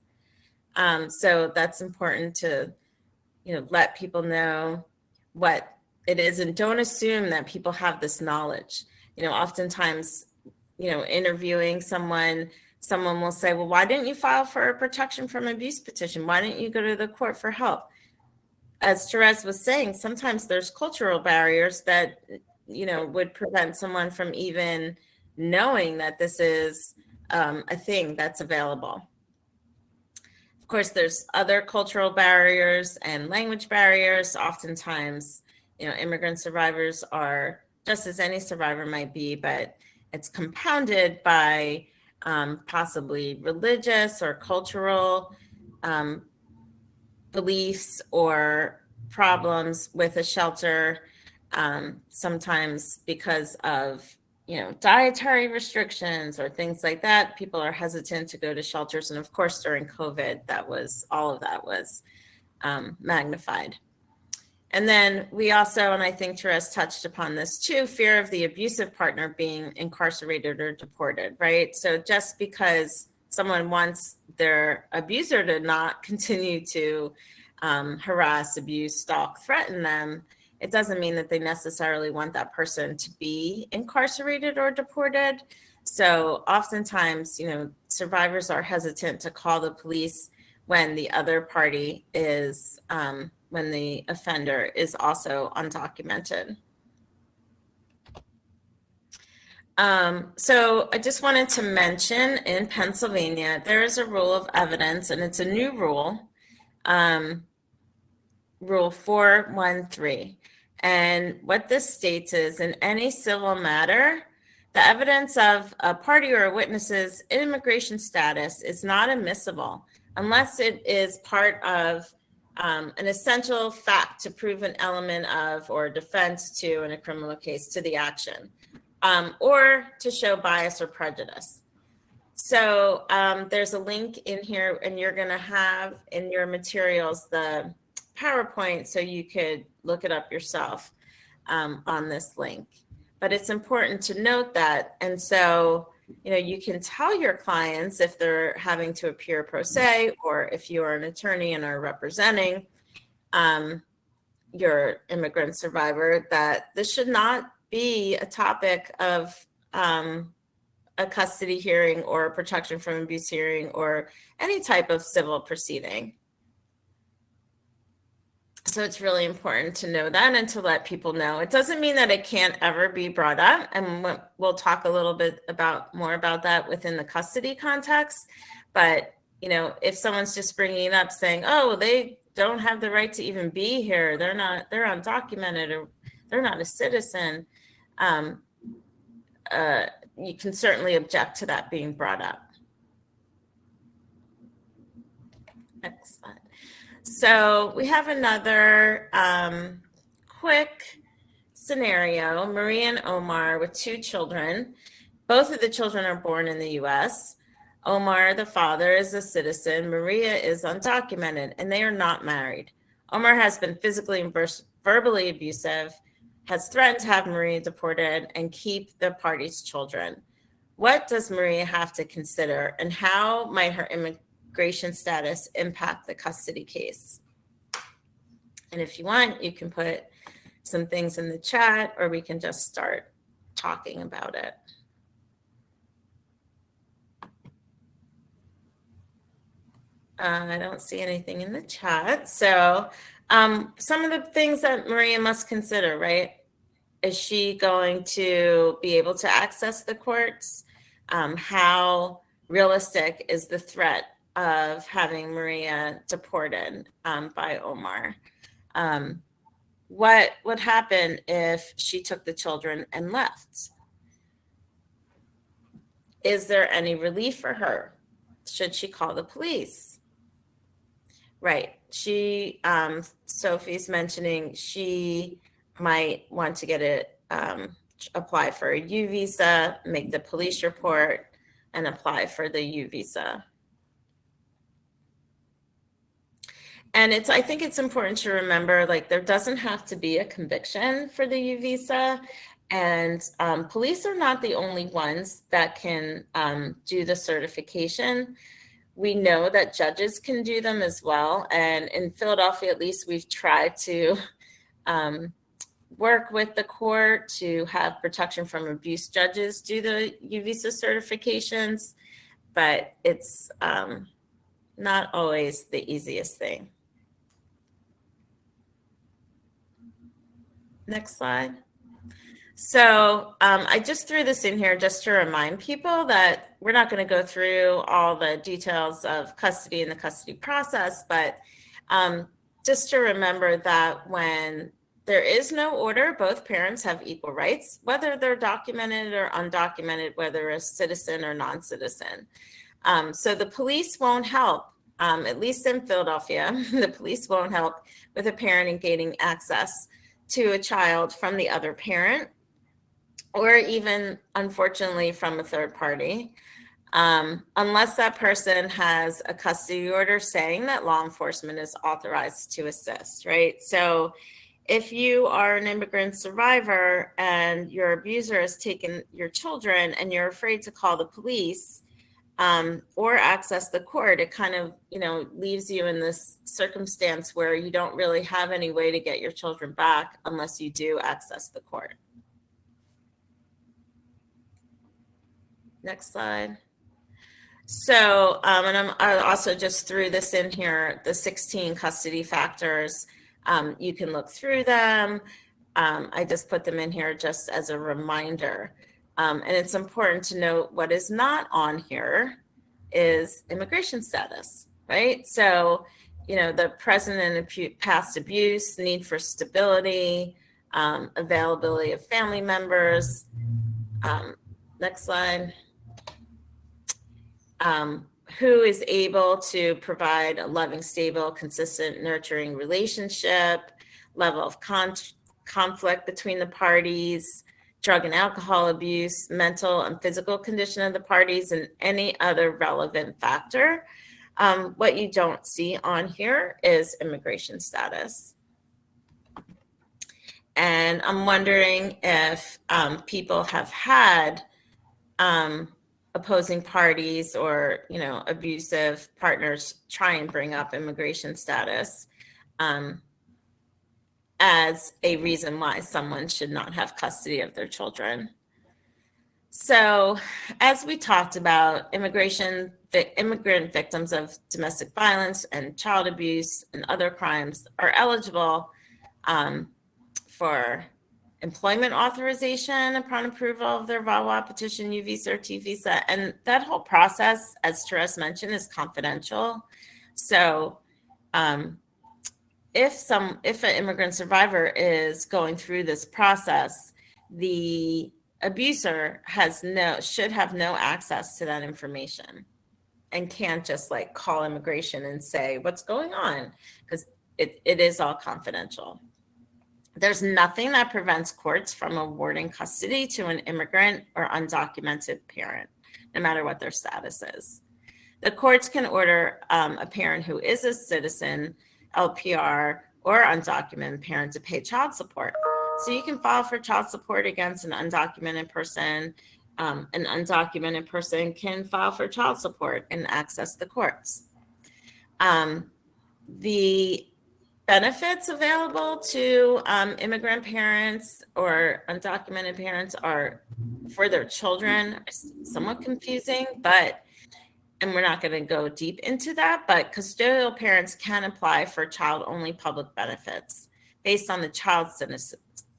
So that's important to, let people know what it is, and don't assume that people have this knowledge. Oftentimes, interviewing someone will say, well, why didn't you file for a protection from abuse petition? Why didn't you go to the court for help? As Therese was saying, sometimes there's cultural barriers that, would prevent someone from even knowing that this is a thing that's available. Of course, there's other cultural barriers and language barriers. Oftentimes, immigrant survivors are just as any survivor might be, but it's compounded by possibly religious or cultural beliefs or problems with a shelter, sometimes because of dietary restrictions or things like that. People are hesitant to go to shelters, and of course during COVID, all of that was magnified. And then we also, and I think Therese touched upon this too, fear of the abusive partner being incarcerated or deported, right? So just because someone wants their abuser to not continue to harass, abuse, stalk, threaten them, it doesn't mean that they necessarily want that person to be incarcerated or deported. So oftentimes, survivors are hesitant to call the police when the other party is, when the offender is also undocumented. So I just wanted to mention, in Pennsylvania, there is a rule of evidence, and it's a new rule, Rule 413. And what this states is, in any civil matter, the evidence of a party or a witness's immigration status is not admissible unless it is part of an essential fact to prove an element of or defense to, in a criminal case, to the action, or to show bias or prejudice. So there's a link in here, and you're going to have in your materials the PowerPoint, so you could look it up yourself on this link. But it's important to note that. And so, you can tell your clients if they're having to appear pro se, or if you are an attorney and are representing your immigrant survivor, that this should not be a topic of a custody hearing or a protection from abuse hearing or any type of civil proceeding. So it's really important to know that and to let people know. It doesn't mean that it can't ever be brought up, and we'll talk a little bit more about that within the custody context. But if someone's just bringing it up saying, oh, they don't have the right to even be here. They're undocumented, or they're not a citizen. You can certainly object to that being brought up. Next slide. So we have another quick scenario. Maria and Omar with 2 children. Both of the children are born in the US. Omar, the father, is a citizen. Maria is undocumented, and they are not married. Omar has been physically and verbally abusive, has threatened to have Maria deported and keep the party's children. What does Maria have to consider, and how might her immigration status impact the custody case? And if you want, you can put some things in the chat, or we can just start talking about it. I don't see anything in the chat. So some of the things that Maria must consider, right? Is she going to be able to access the courts? How realistic is the threat of having Maria deported by Omar? What would happen if she took the children and left? Is there any relief for her? Should she call the police? Right. She, Sophie's mentioning she might want to get it, apply for a U visa, make the police report, and apply for the U visa. And I think it's important to remember, like, there doesn't have to be a conviction for the U visa. And police are not the only ones that can do the certification. We know that judges can do them as well. And in Philadelphia, at least, we've tried to work with the court to have protection from abuse judges do the U visa certifications, but it's not always the easiest thing. Next slide. So I just threw this in here just to remind people that we're not going to go through all the details of custody and the custody process, but just to remember that when there is no order, both parents have equal rights, whether they're documented or undocumented, whether a citizen or non-citizen. So the police won't help, at least in Philadelphia, the police won't help with a parent in gaining access to a child from the other parent, or even, unfortunately, from a third party, unless that person has a custody order saying that law enforcement is authorized to assist, right? So if you are an immigrant survivor and your abuser has taken your children and you're afraid to call the police or access the court, it kind of, leaves you in this circumstance where you don't really have any way to get your children back unless you do access the court. Next slide. So, and I also just threw this in here, the 16 custody factors. You can look through them. I just put them in here just as a reminder. And it's important to note what is not on here is immigration status, right? So, the present and past abuse, need for stability, availability of family members. Next slide. Who is able to provide a loving, stable, consistent, nurturing relationship, level of conflict between the parties, drug and alcohol abuse, mental and physical condition of the parties, and any other relevant factor. What you don't see on here is immigration status. And I'm wondering if people have had opposing parties or, abusive partners try and bring up immigration status as a reason why someone should not have custody of their children. So as we talked about, immigrant victims of domestic violence and child abuse and other crimes are eligible for employment authorization upon approval of their VAWA petition, U visa or T visa. And that whole process, as Therese mentioned, is confidential. So if an immigrant survivor is going through this process, the abuser should have no access to that information and can't just like call immigration and say what's going on, because it is all confidential. There's nothing that prevents courts from awarding custody to an immigrant or undocumented parent, no matter what their status is. The courts can order a parent who is a citizen, LPR, or undocumented parent to pay child support. So you can file for child support against an undocumented person. An undocumented person can file for child support and access the courts. The benefits available to immigrant parents or undocumented parents are for their children somewhat confusing, and we're not going to go deep into that, but custodial parents can apply for child-only public benefits based on the child's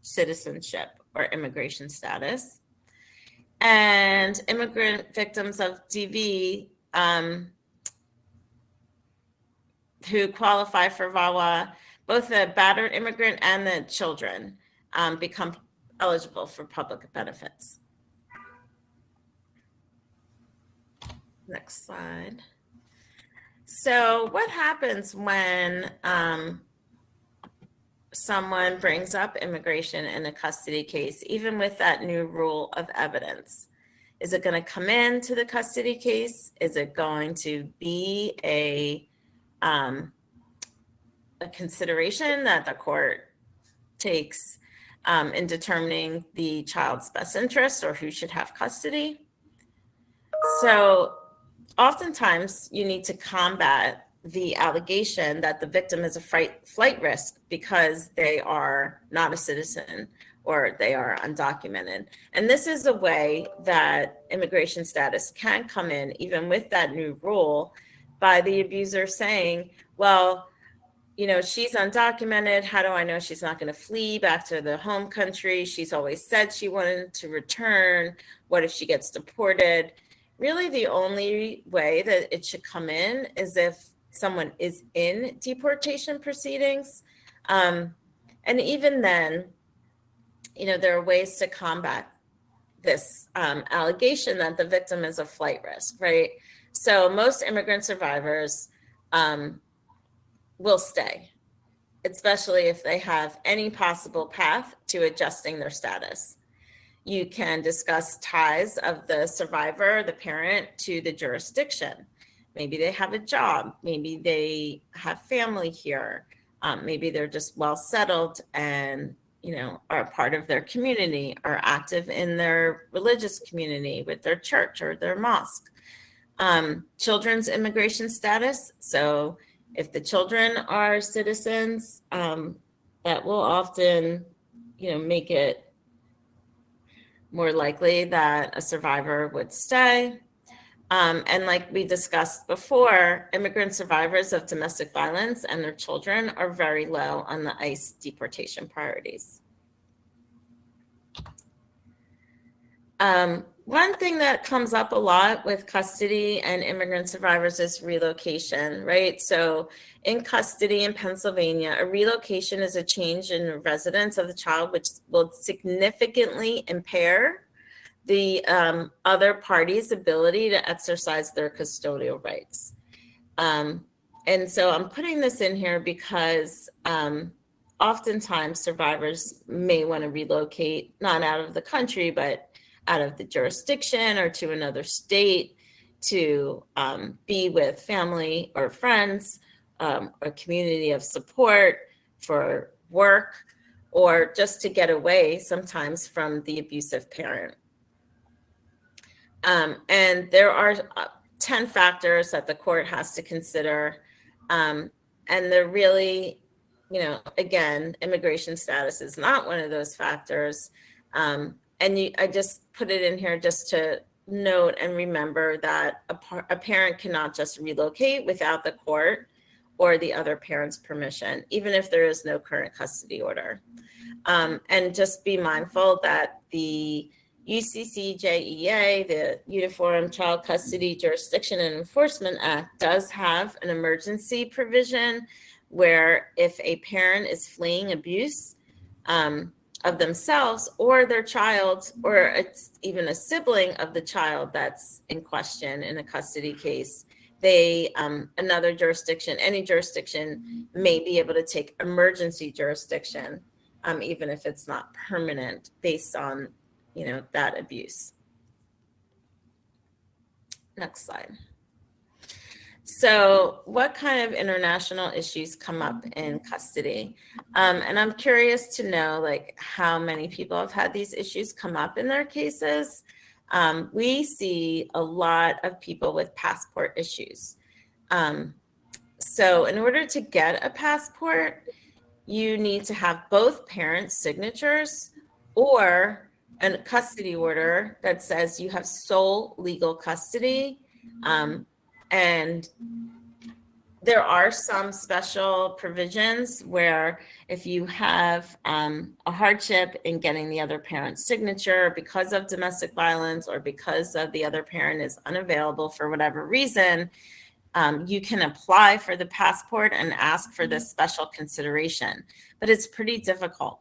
citizenship or immigration status. And immigrant victims of DV who qualify for VAWA, both the battered immigrant and the children become eligible for public benefits. Next slide. So what happens when someone brings up immigration in a custody case, even with that new rule of evidence? Is it going to come into the custody case? Is it going to be a consideration that the court takes in determining the child's best interest or who should have custody? So oftentimes you need to combat the allegation that the victim is a flight risk because they are not a citizen or they are undocumented. And this is a way that immigration status can come in, even with that new rule, by the abuser saying, well, you know, she's undocumented. How do I know she's not going to flee back to the home country? She's always said she wanted to return. What if she gets deported? Really, the only way that it should come in is if someone is in deportation proceedings. And even then, you know, there are ways to combat this allegation that the victim is a flight risk, right? So most immigrant survivors will stay, especially if they have any possible path to adjusting their status. You can discuss ties of the survivor, the parent, to the jurisdiction. Maybe they have a job, maybe they have family here, maybe they're just well settled and, you know, are a part of their community, are active in their religious community with their church or their mosque. Children's immigration status. So if the children are citizens, that will often, you know, make it more likely that a survivor would stay. And like we discussed before, immigrant survivors of domestic violence and their children are very low on the ICE deportation priorities. One thing that comes up a lot with custody and immigrant survivors is relocation, right? So in custody in Pennsylvania, a relocation is a change in residence of the child, which will significantly impair the other party's ability to exercise their custodial rights. And so I'm putting this in here because oftentimes survivors may want to relocate, not out of the country, but out of the jurisdiction or to another state to be with family or friends, a community of support for work, or just to get away sometimes from the abusive parent. And there are 10 factors that the court has to consider. And they're really, you know, again, immigration status is not one of those factors. I just put it in here just to note and remember that a parent cannot just relocate without the court or the other parent's permission, even if there is no current custody order. And just be mindful that the UCCJEA, the Uniform Child Custody Jurisdiction and Enforcement Act, does have an emergency provision where if a parent is fleeing abuse of themselves or their child, or it's even a sibling of the child that's in question in a custody case, they another jurisdiction, any jurisdiction, may be able to take emergency jurisdiction, even if it's not permanent, based on that abuse. Next slide. So what kind of international issues come up in custody? And I'm curious to know, like, how many people have had these issues come up in their cases. We see a lot of people with passport issues. So in order to get a passport, you need to have both parents' signatures or a custody order that says you have sole legal custody. And there are some special provisions where if you have a hardship in getting the other parent's signature because of domestic violence or because of the other parent is unavailable for whatever reason, you can apply for the passport and ask for this special consideration, but it's pretty difficult.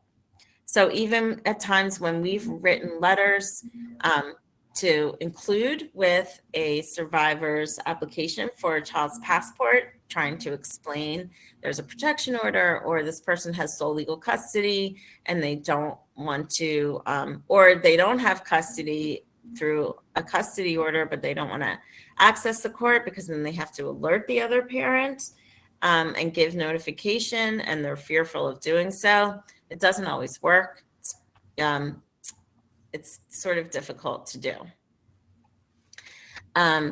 So even at times when we've written letters to include with a survivor's application for a child's passport, trying to explain there's a protection order or this person has sole legal custody and they don't want to, or they don't have custody through a custody order, but they don't want to access the court because then they have to alert the other parent and give notification, and they're fearful of doing so. It doesn't always work. It's sort of difficult to do.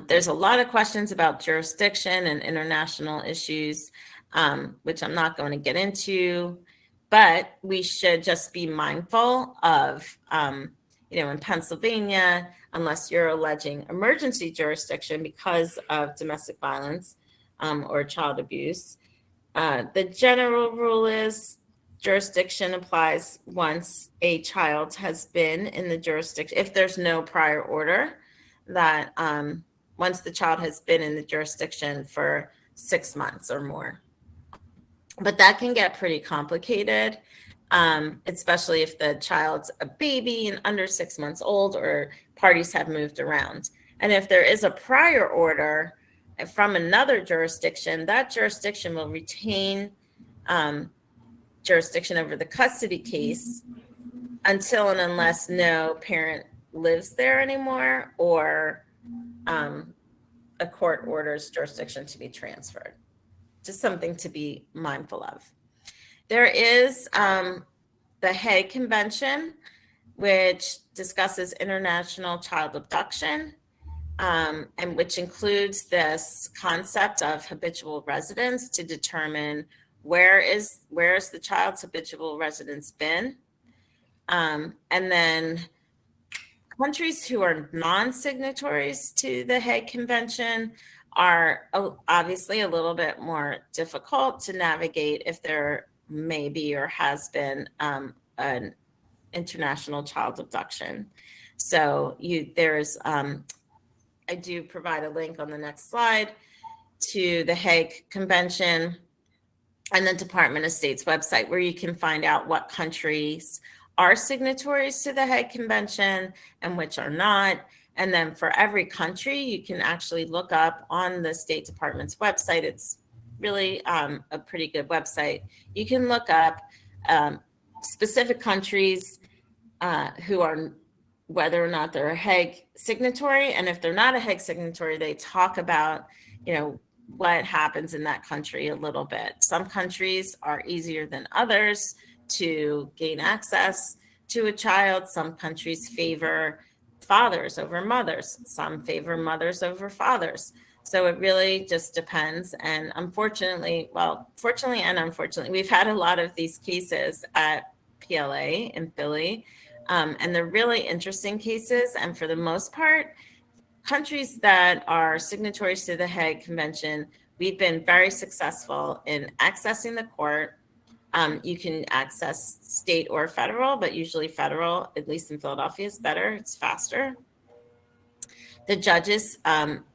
There's a lot of questions about jurisdiction and international issues, which I'm not going to get into, but we should just be mindful of, in Pennsylvania, unless you're alleging emergency jurisdiction because of domestic violence or child abuse, the general rule is jurisdiction applies once a child has been in the jurisdiction, if there's no prior order, that once the child has been in the jurisdiction for 6 months or more. But that can get pretty complicated, especially if the child's a baby and under 6 months old or parties have moved around. And if there is a prior order from another jurisdiction, that jurisdiction will retain jurisdiction over the custody case until and unless no parent lives there anymore or a court orders jurisdiction to be transferred. Just something to be mindful of. There is the Hague Convention, which discusses international child abduction, and which includes this concept of habitual residence to determine where is the child's habitual residence been. And then countries who are non-signatories to the Hague Convention are obviously a little bit more difficult to navigate if there may be or has been an international child abduction. So I do provide a link on the next slide to the Hague Convention and the Department of State's website, where you can find out what countries are signatories to the Hague Convention and which are not. And then for every country, you can actually look up on the State Department's website. It's really a pretty good website. You can look up specific countries who are, whether or not they're a Hague signatory. And if they're not a Hague signatory, they talk about, what happens in that country a little bit. Some countries are easier than others to gain access to a child. Some countries favor fathers over mothers. Some favor mothers over fathers. So it really just depends. And fortunately and unfortunately, we've had a lot of these cases at PLA in Philly, and they're really interesting cases. And for the most part, countries that are signatories to the Hague Convention, we've been very successful in accessing the court. You can access state or federal, but usually federal, at least in Philadelphia, is better. It's faster. The judges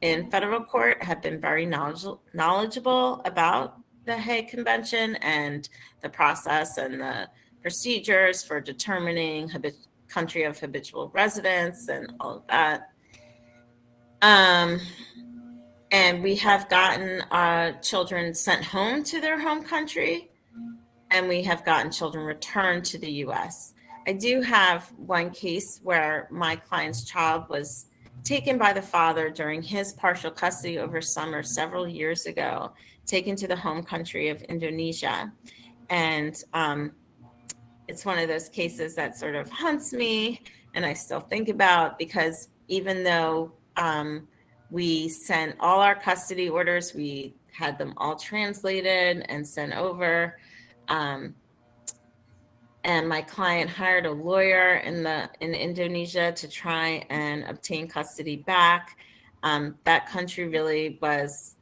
in federal court have been very knowledgeable about the Hague Convention and the process and the procedures for determining country of habitual residence and all of that. And we have gotten children sent home to their home country, and we have gotten children returned to the US. I do have one case where my client's child was taken by the father during his partial custody over summer several years ago, taken to the home country of Indonesia. And it's one of those cases that sort of haunts me and I still think about, because even though we sent all our custody orders, we had them all translated and sent over. And my client hired a lawyer in Indonesia to try and obtain custody back. That country really was,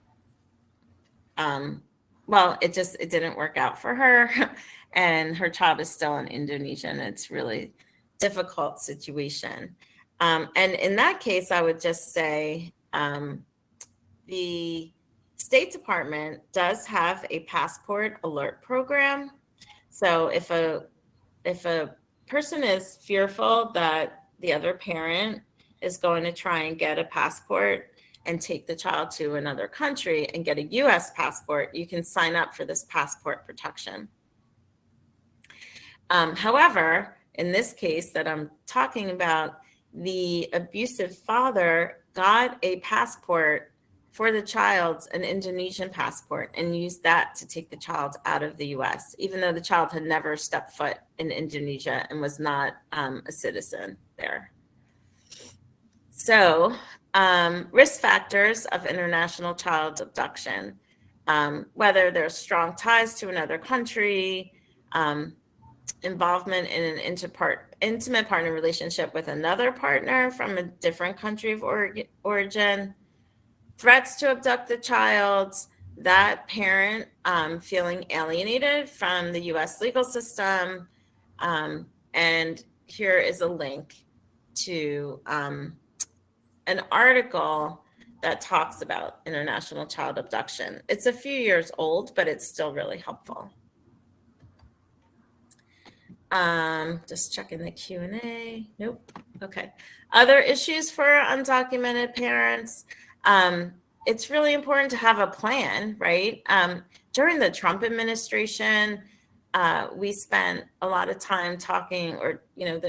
well, it didn't work out for her, and her child is still in Indonesia, and it's really difficult situation. And in that case, I would just say the State Department does have a passport alert program. So if a person is fearful that the other parent is going to try and get a passport and take the child to another country and get a US passport, you can sign up for this passport protection. However, in this case that I'm talking about, the abusive father got a passport for the child, an Indonesian passport, and used that to take the child out of the US, even though the child had never stepped foot in Indonesia and was not a citizen there. So, risk factors of international child abduction, whether there's strong ties to another country, involvement in an intimate partner relationship with another partner from a different country of origin, threats to abduct the child, that parent feeling alienated from the US legal system. And here is a link to an article that talks about international child abduction. It's a few years old, but it's still really helpful. Just checking the Q&A. Nope. Okay. Other issues for undocumented parents. It's really important to have a plan, right? During the Trump administration, we spent a lot of time talking, or,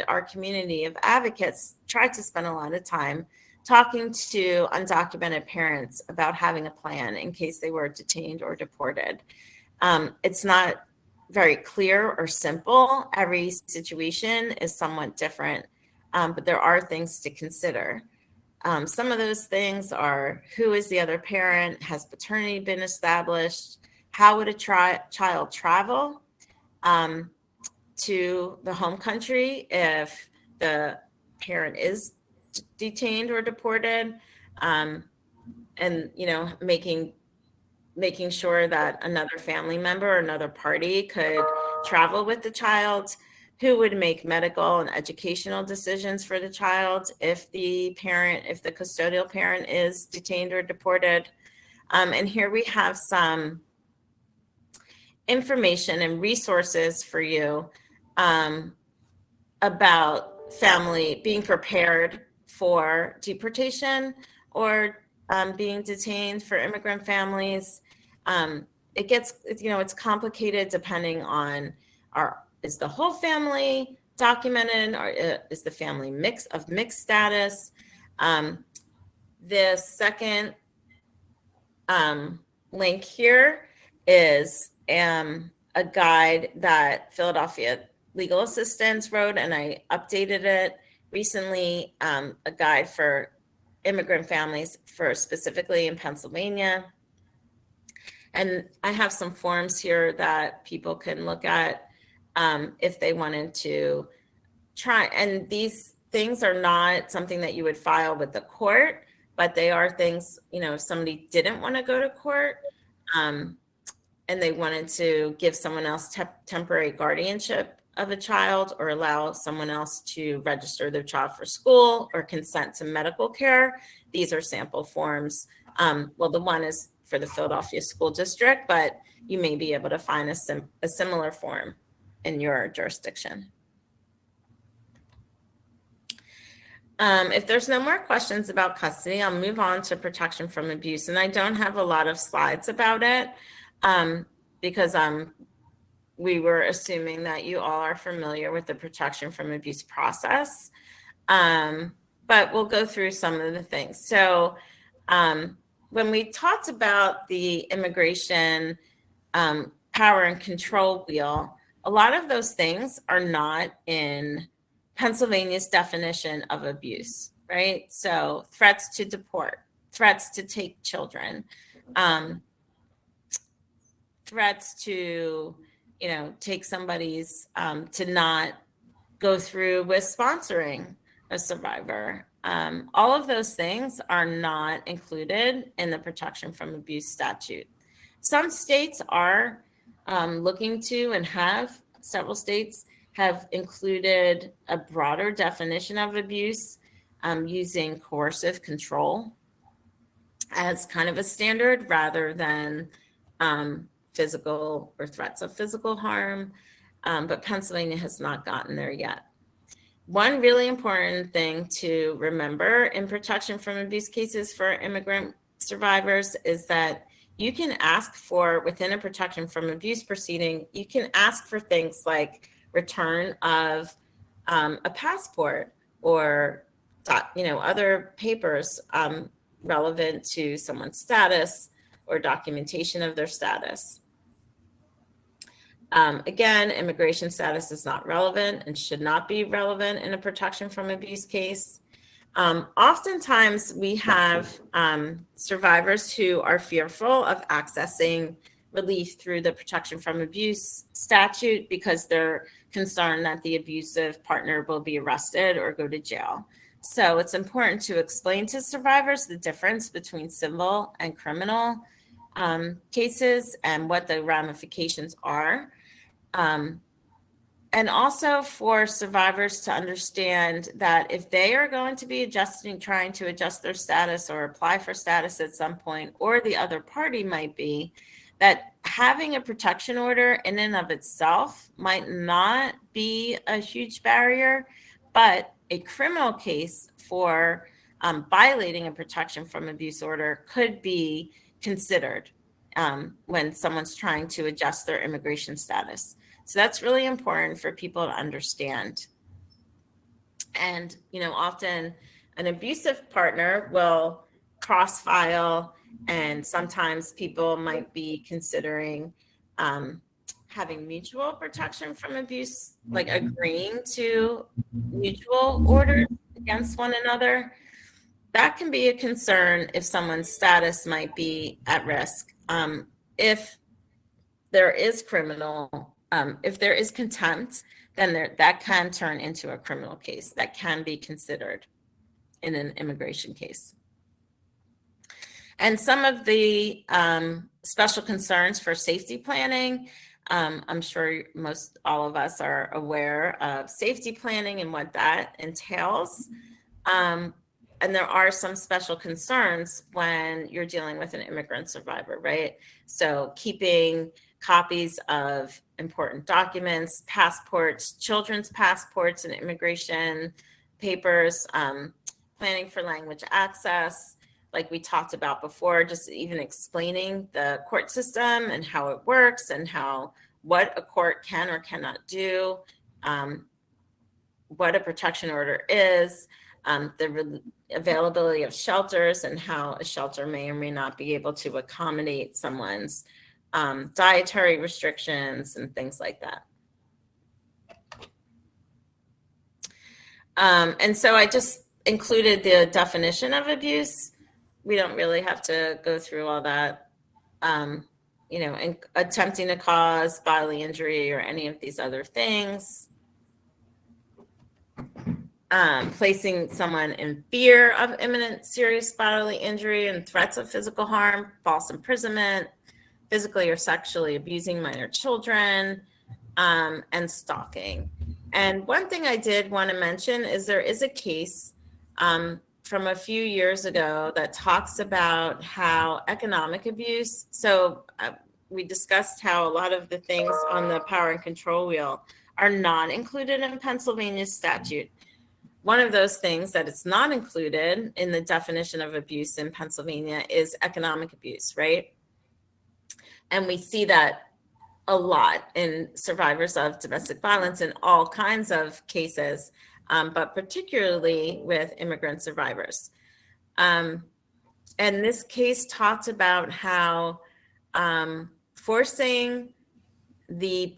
our community of advocates tried to spend a lot of time talking to undocumented parents about having a plan in case they were detained or deported. It's not very clear or simple. Every situation is somewhat different, but there are things to consider. Some of those things are: who is the other parent? Has paternity been established? How would a child travel to the home country if the parent is detained or deported? And making sure that another family member or another party could travel with the child. Who would make medical and educational decisions for the child if the custodial parent is detained or deported? And here we have some information and resources for you about family being prepared for deportation or being detained for immigrant families. It's complicated depending on is the whole family documented, or is the family mixed status? The second link here is a guide that Philadelphia Legal Assistance wrote, and I updated it recently, a guide for immigrant families specifically in Pennsylvania. And I have some forms here that people can look at if they wanted to try. And these things are not something that you would file with the court, but they are things, if somebody didn't want to go to court and they wanted to give someone else temporary guardianship of a child, or allow someone else to register their child for school or consent to medical care. These are sample forms. Well, the one is for the Philadelphia School District, but you may be able to find a similar form in your jurisdiction. If there's no more questions about custody, I'll move on to protection from abuse. And I don't have a lot of slides about it because we were assuming that you all are familiar with the protection from abuse process. But we'll go through some of the things. So when we talked about the immigration power and control wheel, a lot of those things are not in Pennsylvania's definition of abuse, right? So threats to deport, threats to take children, threats to, take somebody's, to not go through with sponsoring a survivor. All of those things are not included in the protection from abuse statute. Some states are looking to, and several states have included a broader definition of abuse using coercive control as kind of a standard rather than physical or threats of physical harm, but Pennsylvania has not gotten there yet. One really important thing to remember in protection from abuse cases for immigrant survivors is that you can ask for, within a protection from abuse proceeding, you can ask for things like return of a passport or other papers relevant to someone's status or documentation of their status. Again, immigration status is not relevant and should not be relevant in a protection from abuse case. Oftentimes we have survivors who are fearful of accessing relief through the protection from abuse statute because they're concerned that the abusive partner will be arrested or go to jail. So it's important to explain to survivors the difference between civil and criminal cases and what the ramifications are. And also for survivors to understand that if they are going to be trying to adjust their status or apply for status at some point, or the other party might be, that having a protection order in and of itself might not be a huge barrier, but a criminal case for violating a protection from abuse order could be considered when someone's trying to adjust their immigration status. So that's really important for people to understand. And, often an abusive partner will cross-file, and sometimes people might be considering having mutual protection from abuse, like agreeing to mutual orders against one another. That can be a concern if someone's status might be at risk. If there is if there is contempt, then that can turn into a criminal case that can be considered in an immigration case. And some of the special concerns for safety planning, I'm sure all of us are aware of safety planning and what that entails. And there are some special concerns when you're dealing with an immigrant survivor, right? So keeping copies of important documents, passports, children's passports and immigration papers, planning for language access, like we talked about before, just even explaining the court system and how it works and what a court can or cannot do, what a protection order is, the availability of shelters and how a shelter may or may not be able to accommodate someone's dietary restrictions and things like that. And so I just included the definition of abuse. We don't really have to go through all that, attempting to cause bodily injury or any of these other things. Placing someone in fear of imminent serious bodily injury and threats of physical harm, false imprisonment, physically or sexually abusing minor children, and stalking. And one thing I did want to mention is there is a case from a few years ago that talks about how economic abuse, so we discussed how a lot of the things on the power and control wheel are not included in Pennsylvania statute. One of those things that it's not included in the definition of abuse in Pennsylvania is economic abuse, right? And we see that a lot in survivors of domestic violence in all kinds of cases, but particularly with immigrant survivors. And this case talked about how forcing the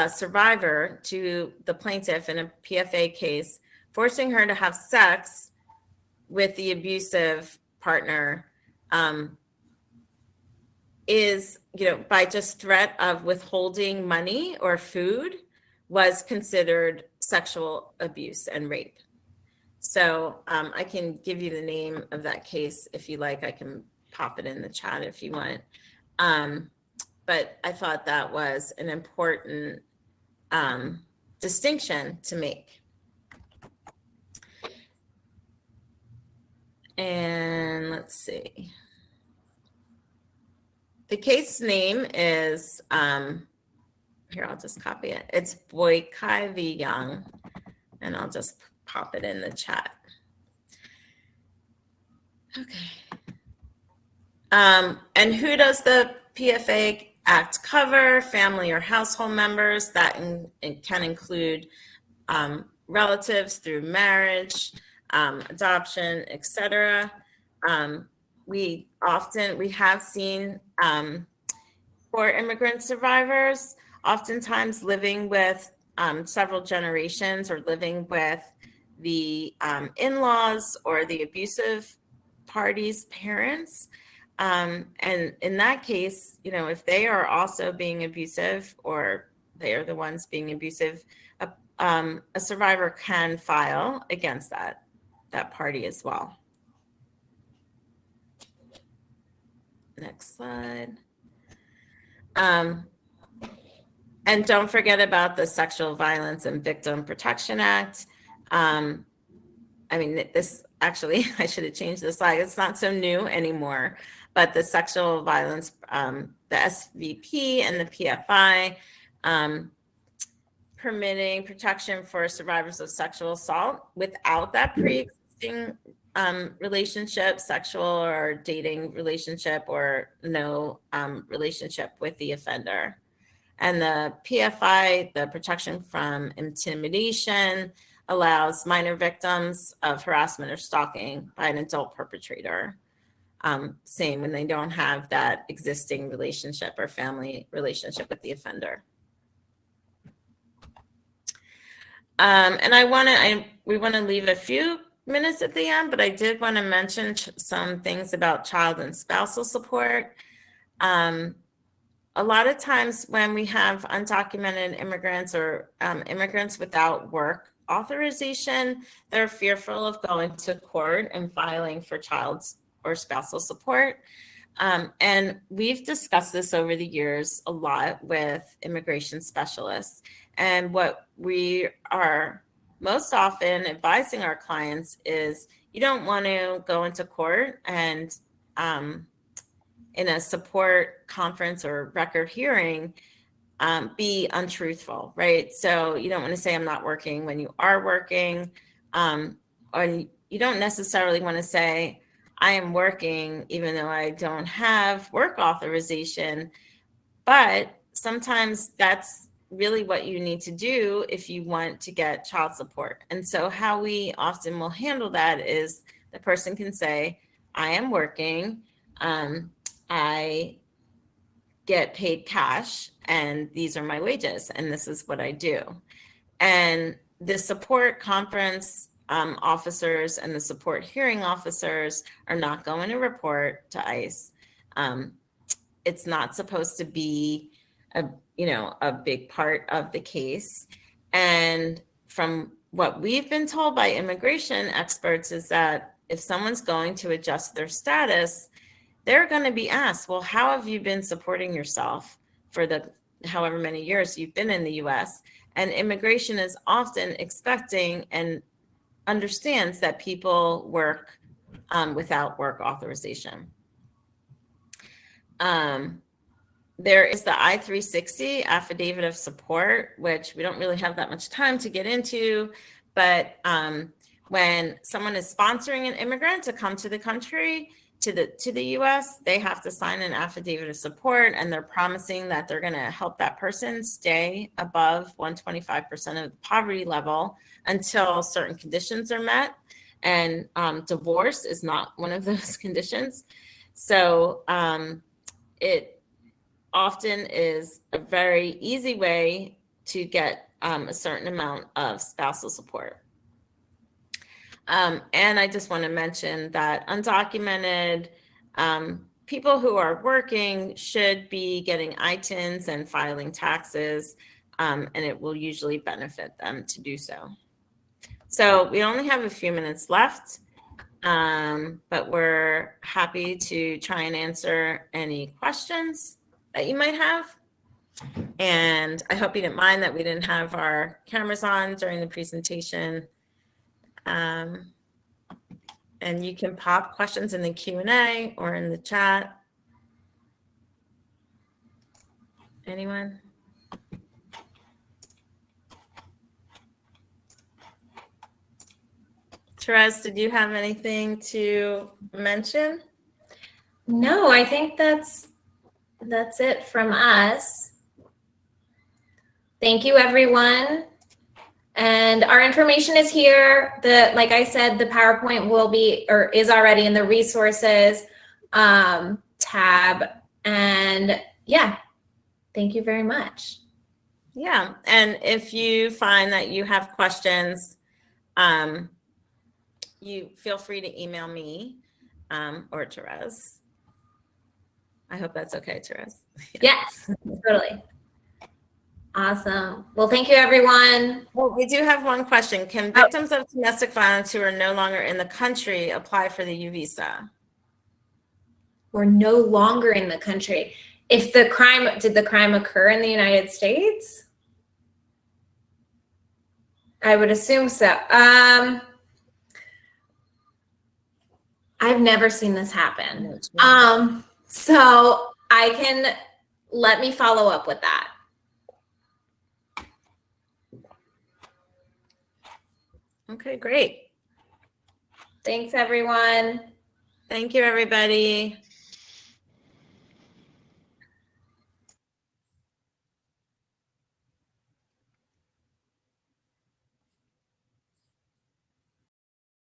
survivor to the plaintiff in a PFA case, forcing her to have sex with the abusive partner is, by just threat of withholding money or food, was considered sexual abuse and rape. So I can give you the name of that case if you like. I can pop it in the chat if you want. But I thought that was an important distinction to make. And let's see. The case name is, here, I'll just copy it. It's Boykai v. Young, and I'll just pop it in the chat. Okay. And who does the PFA Act cover? Family or household members. That can include relatives through marriage, adoption, etc. We have seen for immigrant survivors, oftentimes living with several generations or living with the in-laws or the abusive party's parents. And in that case, if they are also being abusive or they are the ones being abusive, a survivor can file against that party as well. Next slide. And don't forget about the Sexual Violence and Victim Protection Act. This actually, I should have changed the slide. It's not so new anymore, but the sexual violence, the SVP and the PFI, permitting protection for survivors of sexual assault without that pre-existing relationship, sexual or dating relationship, or no relationship with the offender. And the PFI, the protection from intimidation, allows minor victims of harassment or stalking by an adult perpetrator. Same when they don't have that existing relationship or family relationship with the offender. And we want to leave a few minutes at the end, but I did want to mention some things about child and spousal support. A lot of times when we have undocumented immigrants or immigrants without work authorization, they're fearful of going to court and filing for child or spousal support. And we've discussed this over the years a lot with immigration specialists. And what we are most often advising our clients is you don't want to go into court and in a support conference or record hearing, be untruthful, right? So you don't want to say I'm not working when you are working. Or you don't necessarily want to say I am working even though I don't have work authorization. But sometimes that's really what you need to do if you want to get child support. And so how we often will handle that is the person can say, I am working, I get paid cash, and these are my wages, and this is what I do. And the support conference officers and the support hearing officers are not going to report to ICE. It's not supposed to be a big part of the case. And from what we've been told by immigration experts is that if someone's going to adjust their status, they're going to be asked, well, how have you been supporting yourself for the however many years you've been in the US? And immigration is often expecting and understands that people work without work authorization. there is the I-360 affidavit of support, which we don't really have that much time to get into, but when someone is sponsoring an immigrant to come to the country, to the US, they have to sign an affidavit of support, and they're promising that they're going to help that person stay above 125% of the poverty level until certain conditions are met. And divorce is not one of those conditions. So it often is a very easy way to get a certain amount of spousal support. And I just want to mention that undocumented people who are working should be getting ITINs and filing taxes, and it will usually benefit them to do so. So we only have a few minutes left, but we're happy to try and answer any questions that you might have. And I hope you didn't mind that we didn't have our cameras on during the presentation. And you can pop questions in the Q&A or in the chat. Anyone? Therese, did you have anything to mention? No, I think that's it from us. Thank you, everyone. And our information is here. Like I said, the PowerPoint will be, or is already in the resources tab. And yeah, thank you very much. Yeah, and if you find that you have questions, you feel free to email me or Therese. I hope that's okay, Therese. Yes, totally. Awesome. Well, thank you, everyone. Well, we do have one question. Can victims of domestic violence who are no longer in the country apply for the U visa? We're no longer in the country. If the crime, did the crime occur in the United States? I would assume so. I've never seen this happen. So let me follow up with that. Okay, great. Thanks, everyone. Thank you, everybody.